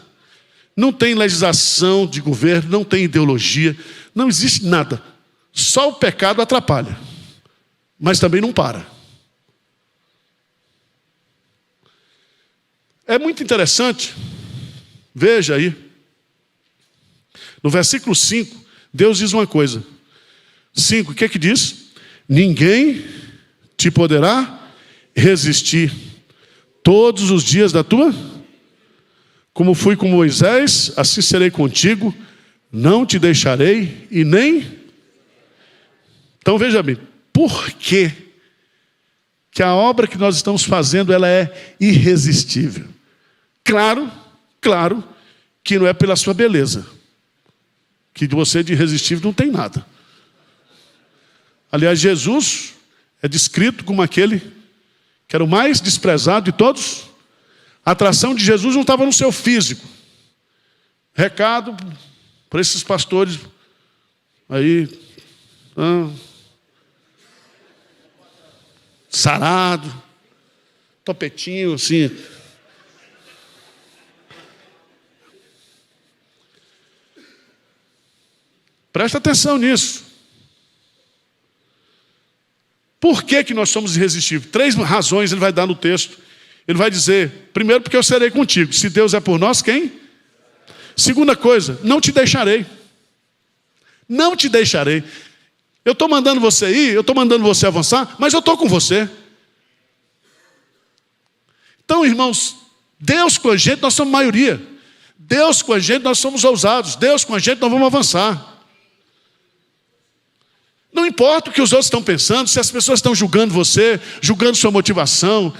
Não tem legislação de governo, não tem ideologia, não existe nada. Só o pecado atrapalha, mas também não para. É muito interessante, veja aí, no versículo 5, Deus diz uma coisa. 5, o que é que diz? Ninguém te poderá resistir todos os dias da tua. Como fui com Moisés, assim serei contigo, não te deixarei e nem... Então veja bem, por que a obra que nós estamos fazendo, ela é irresistível? Claro que não é pela sua beleza, que de você de irresistível não tem nada. Aliás, Jesus é descrito como aquele que era o mais desprezado de todos. A atração de Jesus não estava no seu físico. Recado para esses pastores aí, sarado, topetinho assim. Presta atenção nisso. Por que nós somos irresistíveis? 3 razões ele vai dar no texto. Ele vai dizer, primeiro, porque eu serei contigo. Se Deus é por nós, quem? Segunda coisa, não te deixarei. Não te deixarei. Eu estou mandando você ir, eu estou mandando você avançar, mas eu estou com você. Então, irmãos, Deus com a gente, nós somos maioria. Deus com a gente, nós somos ousados. Deus com a gente, nós vamos avançar. Não importa o que os outros estão pensando, se as pessoas estão julgando você, julgando sua motivação,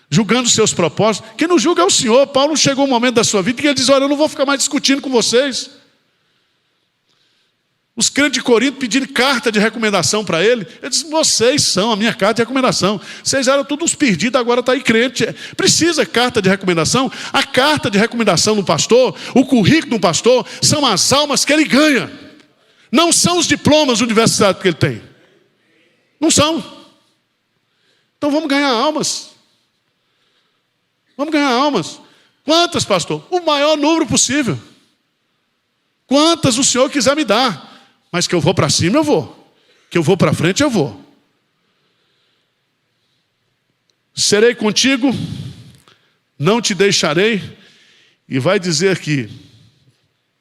julgando seus propósitos. Quem não julga é o Senhor. Paulo chegou um momento da sua vida que ele diz, olha, eu não vou ficar mais discutindo com vocês. Os crentes de Corinto pediram carta de recomendação para ele. Ele disse, vocês são a minha carta de recomendação. Vocês eram todos uns perdidos, agora está aí crente. Precisa carta de recomendação? A carta de recomendação do pastor, o currículo do pastor, são as almas que ele ganha. Não são os diplomas universitários que ele tem. Não são. Então vamos ganhar almas. Vamos ganhar almas. Quantas, pastor? O maior número possível. Quantas o Senhor quiser me dar. Mas que eu vou para cima, eu vou. Que eu vou para frente, eu vou. Serei contigo, não te deixarei. E vai dizer aqui,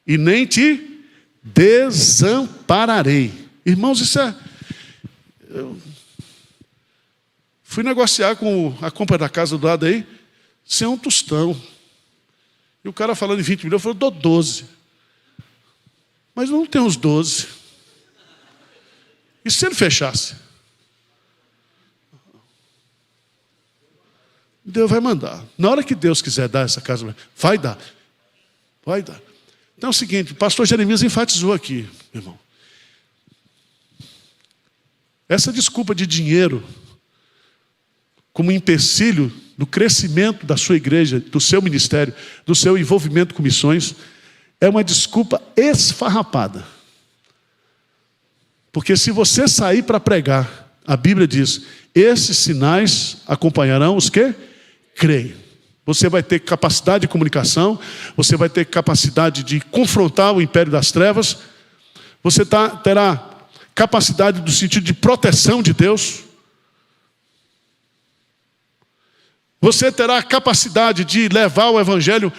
e nem te desampararei. Irmãos, isso é... Eu fui negociar com a compra da casa do lado aí, sem um tostão. E o cara falando em 20 milhões, eu falei, eu dou 12. Mas eu não tenho uns 12. E se ele fechasse? Deus vai mandar. Na hora que Deus quiser dar essa casa, vai dar. Vai dar. Então é o seguinte, o pastor Jeremias enfatizou aqui, meu irmão. Essa desculpa de dinheiro como empecilho do crescimento da sua igreja, do seu ministério, do seu envolvimento com missões, é uma desculpa esfarrapada. Porque se você sair para pregar, a Bíblia diz, esses sinais acompanharão os que creem. Você vai ter capacidade de comunicação, você vai ter capacidade de confrontar o império das trevas, você terá capacidade do sentido de proteção de Deus, você terá capacidade de levar o evangelho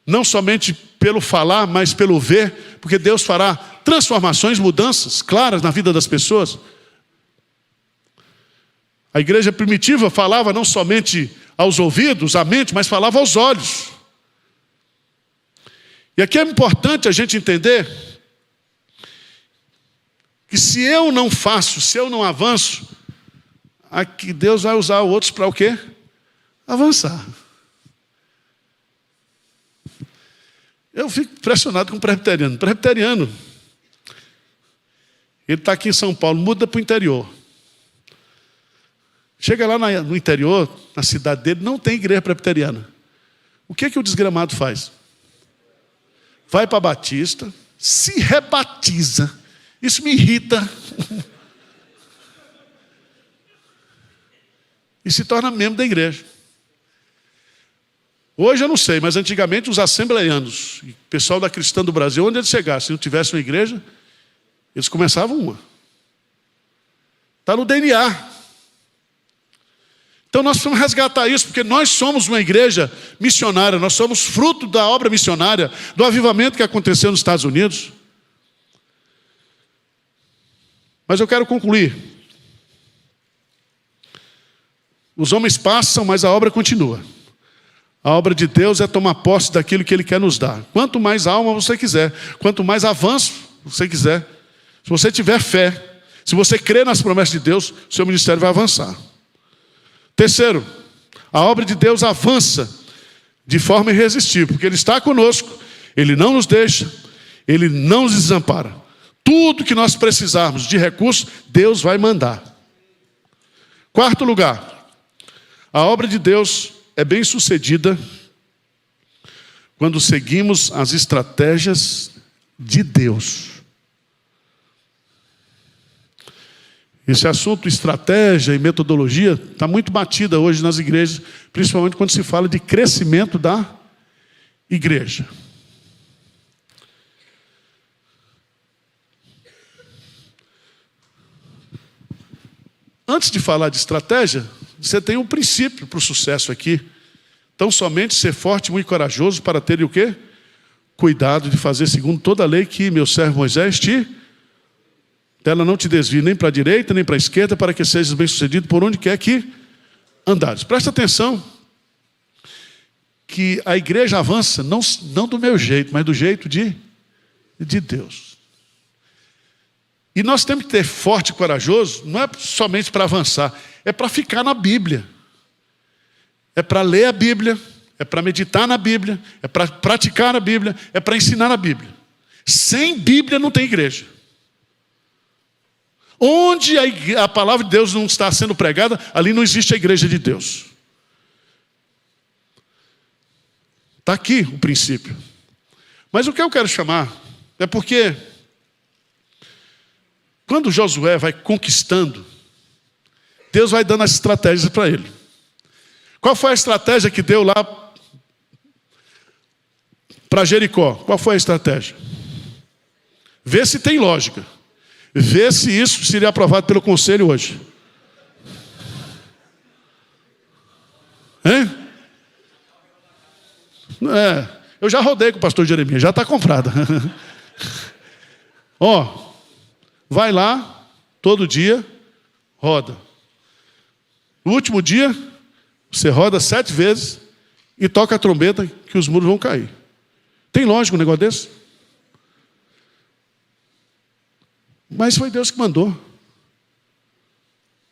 não somente pelo falar, mas pelo ver, porque Deus fará transformações, mudanças claras na vida das pessoas. A igreja primitiva falava não somente aos ouvidos, à mente, mas falava aos olhos. E aqui é importante a gente entender que se eu não faço, se eu não avanço, aqui Deus vai usar outros para o quê? Avançar. Eu fico impressionado com o presbiteriano. Presbiteriano, Ele está aqui em São Paulo, muda para o interior. Chega lá no interior, na cidade dele, não tem igreja presbiteriana. O que o desgramado faz? Vai para a Batista, se rebatiza. Isso me irrita. E se torna membro da igreja. Hoje eu não sei, mas antigamente os assembleianos, o pessoal da Cristã do Brasil, onde eles chegassem, se não tivesse uma igreja, eles começavam uma. Está no DNA. Então nós precisamos resgatar isso, porque nós somos uma igreja missionária, nós somos fruto da obra missionária, do avivamento que aconteceu nos Estados Unidos. Mas eu quero concluir. Os homens passam, mas a obra continua. A obra de Deus é tomar posse daquilo que Ele quer nos dar. Quanto mais alma você quiser, quanto mais avanço você quiser, se você tiver fé, se você crer nas promessas de Deus, seu ministério vai avançar. Terceiro, a obra de Deus avança de forma irresistível, porque Ele está conosco, Ele não nos deixa, Ele não nos desampara. Tudo que nós precisarmos de recursos, Deus vai mandar. Quarto lugar, a obra de Deus é bem sucedida quando seguimos as estratégias de Deus. Esse assunto, estratégia e metodologia, está muito batida hoje nas igrejas, principalmente quando se fala de crescimento da igreja. Antes de falar de estratégia, você tem um princípio para o sucesso aqui. Tão somente ser forte e muito corajoso para ter o quê? Cuidado de fazer segundo toda a lei que meu servo Moisés ela não te desvie nem para a direita, nem para a esquerda, para que sejas bem-sucedido por onde quer que andares. Presta atenção que a igreja avança não do meu jeito, mas do jeito de Deus. E nós temos que ter forte e corajoso, não é somente para avançar, é para ficar na Bíblia. É para ler a Bíblia, é para meditar na Bíblia, é para praticar a Bíblia, é para ensinar a Bíblia. Sem Bíblia não tem igreja. Onde a palavra de Deus não está sendo pregada, ali não existe a igreja de Deus. Está aqui o princípio. Mas o que eu quero chamar é porque quando Josué vai conquistando, Deus vai dando as estratégias para ele. Qual foi a estratégia que deu lá para Jericó? Qual foi a estratégia? Vê se tem lógica. Vê se isso seria aprovado pelo conselho hoje. Hein? Eu já rodei com o pastor Jeremias, já está comprada. Vai lá, todo dia, roda. No último dia, você roda 7 vezes e toca a trombeta que os muros vão cair. Tem lógico um negócio desse? Mas foi Deus que mandou.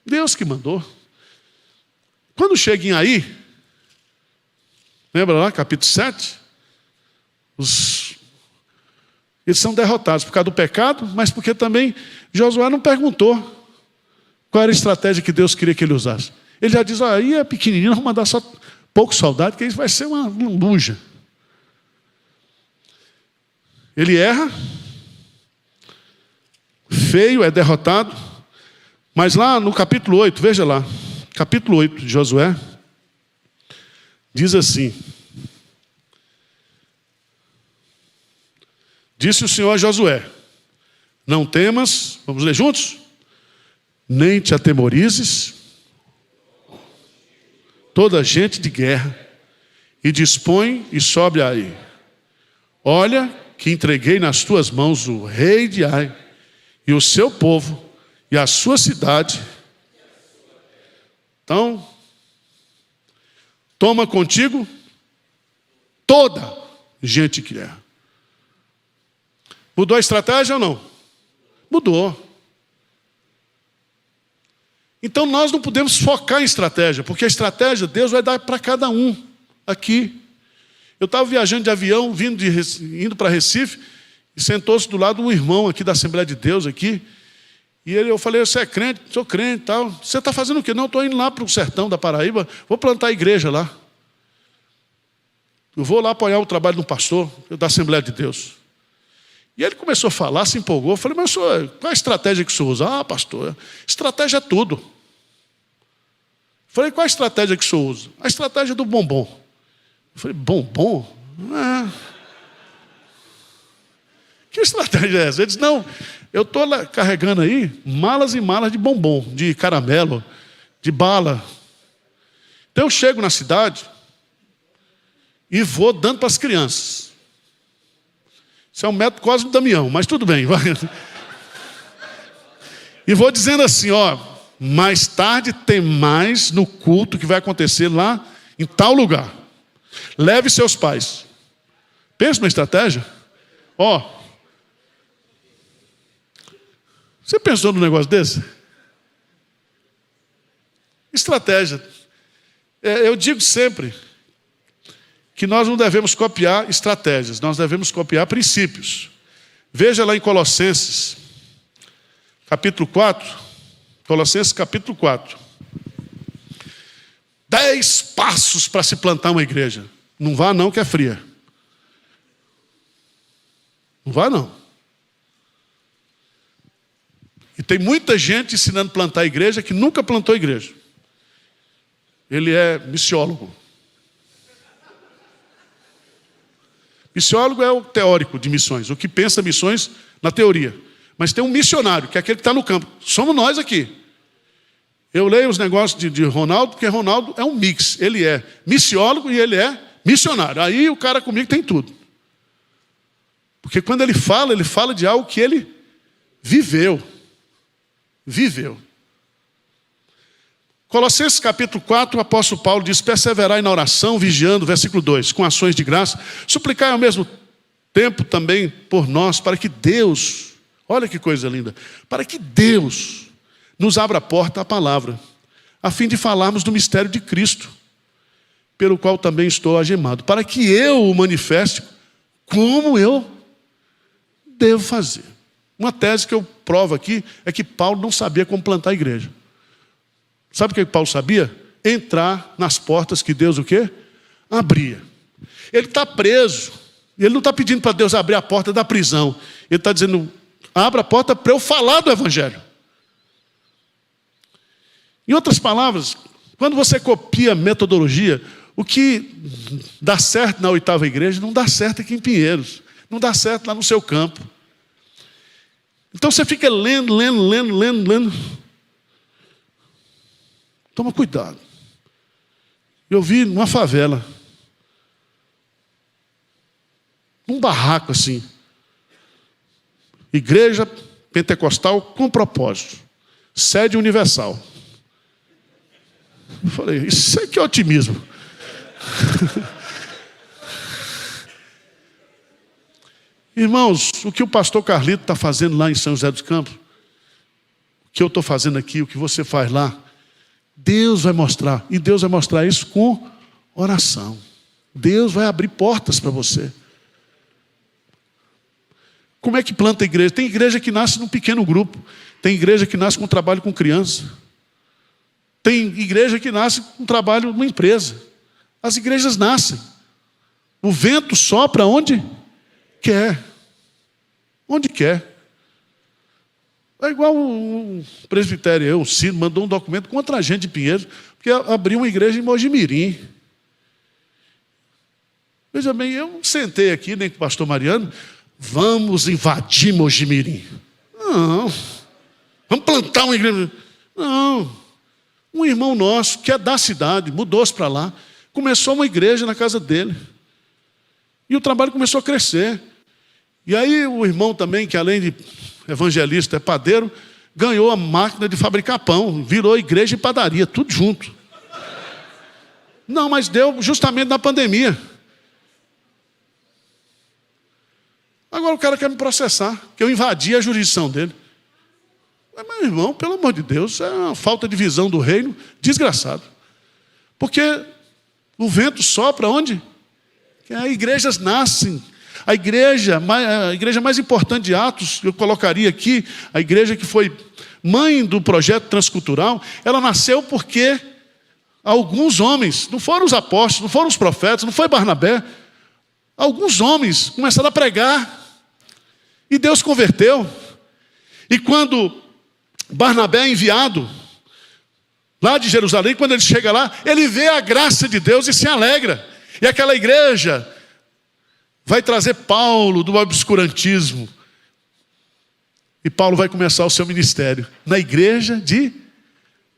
Deus que mandou. Quando chega em Aí, lembra lá, capítulo 7? Eles são derrotados por causa do pecado, mas porque também Josué não perguntou qual era a estratégia que Deus queria que ele usasse. Ele já diz, aí é pequenininho, vamos mandar só pouco soldado, que isso vai ser uma luja. Ele erra, feio, é derrotado, mas lá no capítulo 8, veja lá, capítulo 8 de Josué, diz assim: disse o Senhor a Josué, não temas, vamos ler juntos? Nem te atemorizes, toda gente de guerra, e dispõe e sobe aí. Olha que entreguei nas tuas mãos o rei de Ai, e o seu povo, e a sua cidade. Então, toma contigo toda gente de guerra. Mudou a estratégia ou não? Mudou. Então nós não podemos focar em estratégia, porque a estratégia Deus vai dar para cada um aqui. Eu estava viajando de avião, indo para Recife, e sentou-se do lado um irmão aqui da Assembleia de Deus aqui, E eu falei, você é crente? Sou crente e tal. Você está fazendo o quê? Não, estou indo lá para o sertão da Paraíba, vou plantar a igreja lá. Eu vou lá apoiar o trabalho de um pastor da Assembleia de Deus. E ele começou a falar, se empolgou. Eu falei, mas senhor, qual é a estratégia que o senhor usa? Ah, pastor, estratégia é tudo. Eu falei, qual é a estratégia que o senhor usa? A estratégia do bombom. Eu falei, bombom? Que estratégia é essa? Ele disse, não, eu estou carregando aí malas e malas de bombom, de caramelo, de bala. Então eu chego na cidade e vou dando para as crianças. Isso é um método Cosme Damião, mas tudo bem. Vai. E vou dizendo assim, ó, mais tarde tem mais no culto que vai acontecer lá em tal lugar. Leve seus pais. Pensa numa estratégia. Ó, você pensou num negócio desse? Estratégia. Eu digo sempre que nós não devemos copiar estratégias, nós devemos copiar princípios. Veja lá em Colossenses, capítulo 4. Colossenses, capítulo 4. 10 passos para se plantar uma igreja. Não vá não, que é fria. Não vá não. E tem muita gente ensinando a plantar igreja que nunca plantou igreja. Ele é missiólogo. Missiólogo é o teórico de missões, o que pensa missões na teoria. Mas tem um missionário, que é aquele que está no campo. Somos nós aqui. Eu leio os negócios de Ronaldo, porque Ronaldo é um mix. Ele é missiólogo e ele é missionário. Aí o cara comigo tem tudo. Porque quando ele fala de algo que ele viveu. Viveu. Colossenses capítulo 4, o apóstolo Paulo diz, perseverai na oração, vigiando, versículo 2, com ações de graça, suplicai ao mesmo tempo também por nós, para que Deus, olha que coisa linda, para que Deus nos abra a porta à palavra, a fim de falarmos do mistério de Cristo, pelo qual também estou algemado, para que eu o manifeste como eu devo fazer. Uma tese que eu provo aqui é que Paulo não sabia como plantar a igreja. Sabe o que Paulo sabia? Entrar nas portas que Deus o quê? Abria. Ele está preso. Ele não está pedindo para Deus abrir a porta da prisão. Ele está dizendo, abra a porta para eu falar do Evangelho. Em outras palavras, quando você copia metodologia, o que dá certo na 8ª igreja não dá certo aqui em Pinheiros. Não dá certo lá no seu campo. Então você fica lendo. Toma cuidado. Eu vi numa favela, num barraco assim, igreja pentecostal com propósito, sede universal. Eu falei, isso aqui é otimismo. Irmãos, o que o pastor Carlito está fazendo lá em São José dos Campos, o que eu estou fazendo aqui, o que você faz lá, Deus vai mostrar, e Deus vai mostrar isso com oração. Deus vai abrir portas para você. Como é que planta a igreja? Tem igreja que nasce num pequeno grupo, tem igreja que nasce com trabalho com criança, tem igreja que nasce com trabalho numa empresa. As igrejas nascem. O vento sopra onde quer. Onde quer. É igual o presbitério, o Ciro, mandou um documento contra a gente de Pinheiros, porque abriu uma igreja em Mojimirim. Veja bem, eu não sentei aqui, nem com o pastor Mariano, vamos invadir Mojimirim. Não. Vamos plantar uma igreja. Não. Um irmão nosso, que é da cidade, mudou-se para lá, começou uma igreja na casa dele. E o trabalho começou a crescer. E aí o irmão também, que além de evangelista, é padeiro, ganhou a máquina de fabricar pão, virou igreja e padaria, tudo junto. Não, mas deu justamente na pandemia. Agora o cara quer me processar, que eu invadi a jurisdição dele. Mas, meu irmão, pelo amor de Deus, é uma falta de visão do reino desgraçado. Porque o vento sopra onde? Que as igrejas nascem. A igreja mais importante de Atos, eu colocaria aqui, a igreja que foi mãe do projeto transcultural, ela nasceu porque alguns homens, não foram os apóstolos, não foram os profetas, não foi Barnabé, alguns homens começaram a pregar, e Deus converteu. E quando Barnabé é enviado lá de Jerusalém, quando ele chega lá, ele vê a graça de Deus e se alegra. E aquela igreja vai trazer Paulo do obscurantismo. E Paulo vai começar o seu ministério na igreja de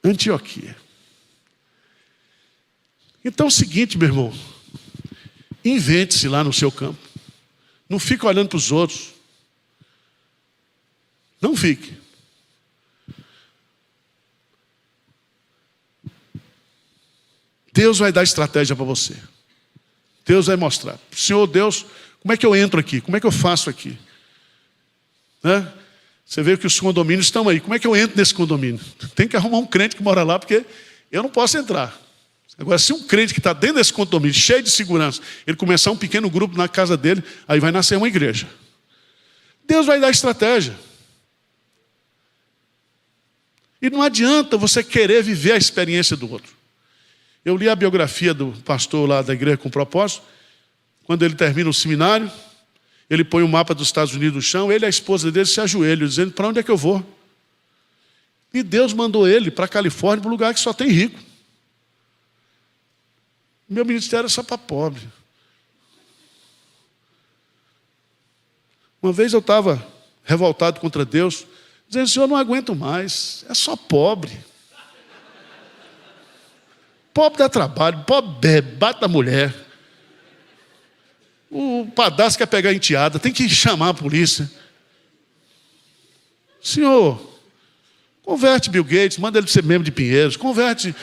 Antioquia. Então é o seguinte, meu irmão, invente-se lá no seu campo. Não fique olhando para os outros. Não fique. Deus vai dar estratégia para você. Deus vai mostrar. Senhor Deus, como é que eu entro aqui? Como é que eu faço aqui? Né? Você vê que os condomínios estão aí. Como é que eu entro nesse condomínio? Tem que arrumar um crente que mora lá, porque eu não posso entrar. Agora, se um crente que está dentro desse condomínio, cheio de segurança, ele começar um pequeno grupo na casa dele, aí vai nascer uma igreja. Deus vai dar estratégia. E não adianta você querer viver a experiência do outro. Eu li a biografia do pastor lá da igreja com propósito. Quando ele termina o seminário, ele põe o mapa dos Estados Unidos no chão, ele e a esposa dele se ajoelham, dizendo, para onde é que eu vou? E Deus mandou ele para a Califórnia, para um lugar que só tem rico. Meu ministério é só para pobre. Uma vez eu estava revoltado contra Deus, dizendo, Senhor, eu não aguento mais, é só pobre. Pobre dá trabalho, pobre bebe, bate na mulher. O padrasto quer pegar a enteada, tem que chamar a polícia. Senhor, converte Bill Gates, manda ele ser membro de Pinheiros, converte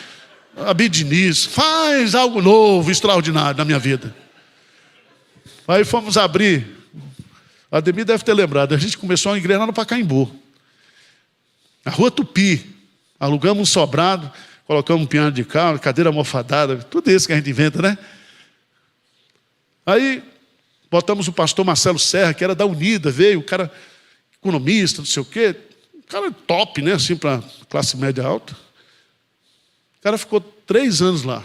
Abid Diniz, faz algo novo, extraordinário na minha vida. Aí fomos abrir, a Ademir deve ter lembrado, a gente começou a igreja lá no Pacaembu, na Rua Tupi, alugamos um sobrado, colocamos um piano de carro, cadeira almofadada, tudo isso que a gente inventa, né? Aí botamos o pastor Marcelo Serra, que era da Unida, veio, o cara economista, não sei o quê, um cara top, né, assim, para classe média alta. O cara ficou 3 anos lá.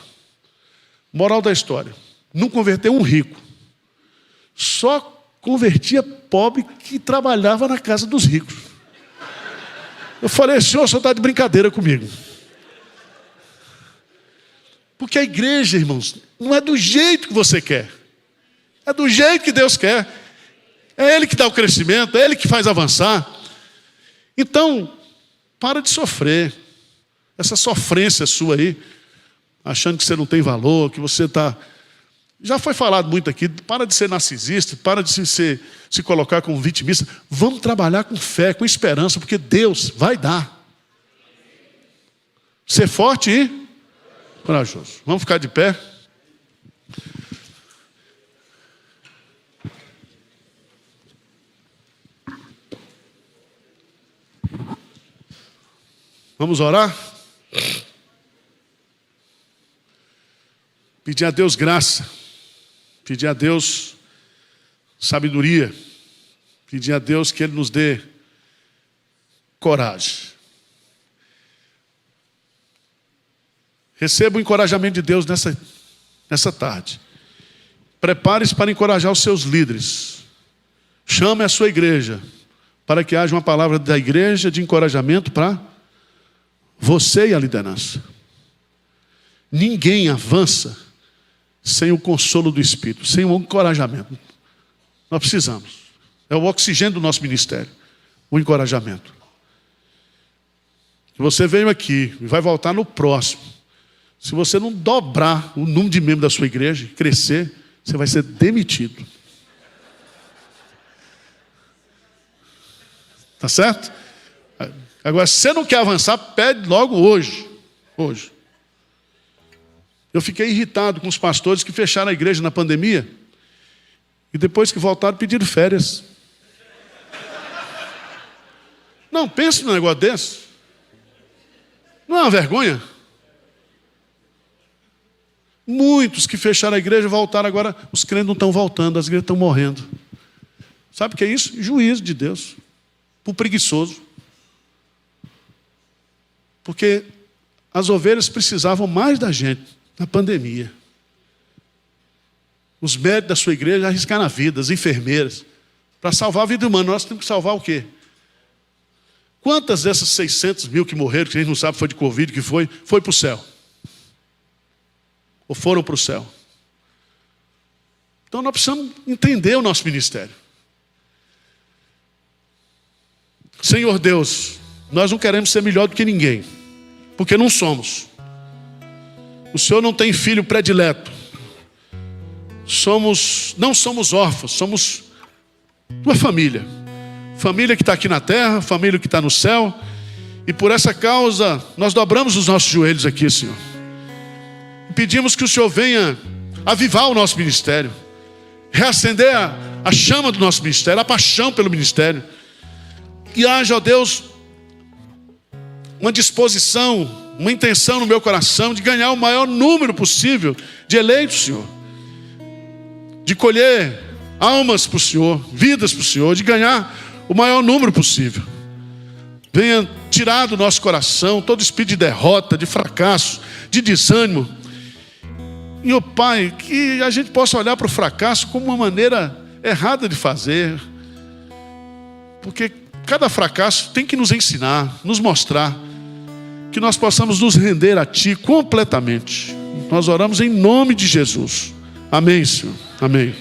Moral da história, não converteu um rico. Só convertia pobre que trabalhava na casa dos ricos. Eu falei, senhor, o senhor está de brincadeira comigo. Porque a igreja, irmãos, não é do jeito que você quer. É do jeito que Deus quer. É Ele que dá o crescimento, é Ele que faz avançar. Então, para de sofrer. Essa sofrência sua aí, achando que você não tem valor, que você está... Já foi falado muito aqui, para de ser narcisista, para de se colocar como vitimista. Vamos trabalhar com fé, com esperança, porque Deus vai dar. Ser forte e corajoso. Vamos ficar de pé? Vamos orar? Pedir a Deus graça. Pedir a Deus sabedoria. Pedir a Deus que Ele nos dê coragem. Receba o encorajamento de Deus nessa tarde. Prepare-se para encorajar os seus líderes. Chame a sua igreja para que haja uma palavra da igreja de encorajamento para você e a liderança. Ninguém avança sem o consolo do Espírito, sem o encorajamento. Nós precisamos. É o oxigênio do nosso ministério, o encorajamento. Você veio aqui e vai voltar no próximo. Se você não dobrar o número de membros da sua igreja, crescer, você vai ser demitido. Tá certo? Agora, se você não quer avançar, pede logo hoje. Hoje. Eu fiquei irritado com os pastores que fecharam a igreja na pandemia e depois que voltaram pediram férias. Não, pense num negócio desse. Não é uma vergonha? Muitos que fecharam a igreja voltaram agora, os crentes não estão voltando, as igrejas estão morrendo. Sabe o que é isso? Juízo de Deus. Por preguiçoso. Porque as ovelhas precisavam mais da gente na pandemia. Os médicos da sua igreja arriscaram a vida, as enfermeiras, para salvar a vida humana. Nós temos que salvar o quê? Quantas dessas 600 mil que morreram, que a gente não sabe se foi de Covid, que foi para o céu? Ou foram para o céu? Então nós precisamos entender o nosso ministério. Senhor Deus, nós não queremos ser melhor do que ninguém, porque não somos. O Senhor não tem filho predileto. Não somos órfãos, somos tua família. Família que está aqui na terra, família que está no céu. E por essa causa, nós dobramos os nossos joelhos aqui, Senhor. E pedimos que o Senhor venha avivar o nosso ministério. Reacender a chama do nosso ministério, a paixão pelo ministério. E haja, ó Deus, uma disposição, uma intenção no meu coração de ganhar o maior número possível de eleitos, Senhor. De colher almas para o Senhor, vidas para o Senhor, de ganhar o maior número possível. Venha tirar do nosso coração todo espírito de derrota, de fracasso, de desânimo. E, ó Pai, que a gente possa olhar para o fracasso como uma maneira errada de fazer. Porque cada fracasso tem que nos ensinar, nos mostrar, que nós possamos nos render a Ti completamente. Nós oramos em nome de Jesus. Amém, Senhor. Amém.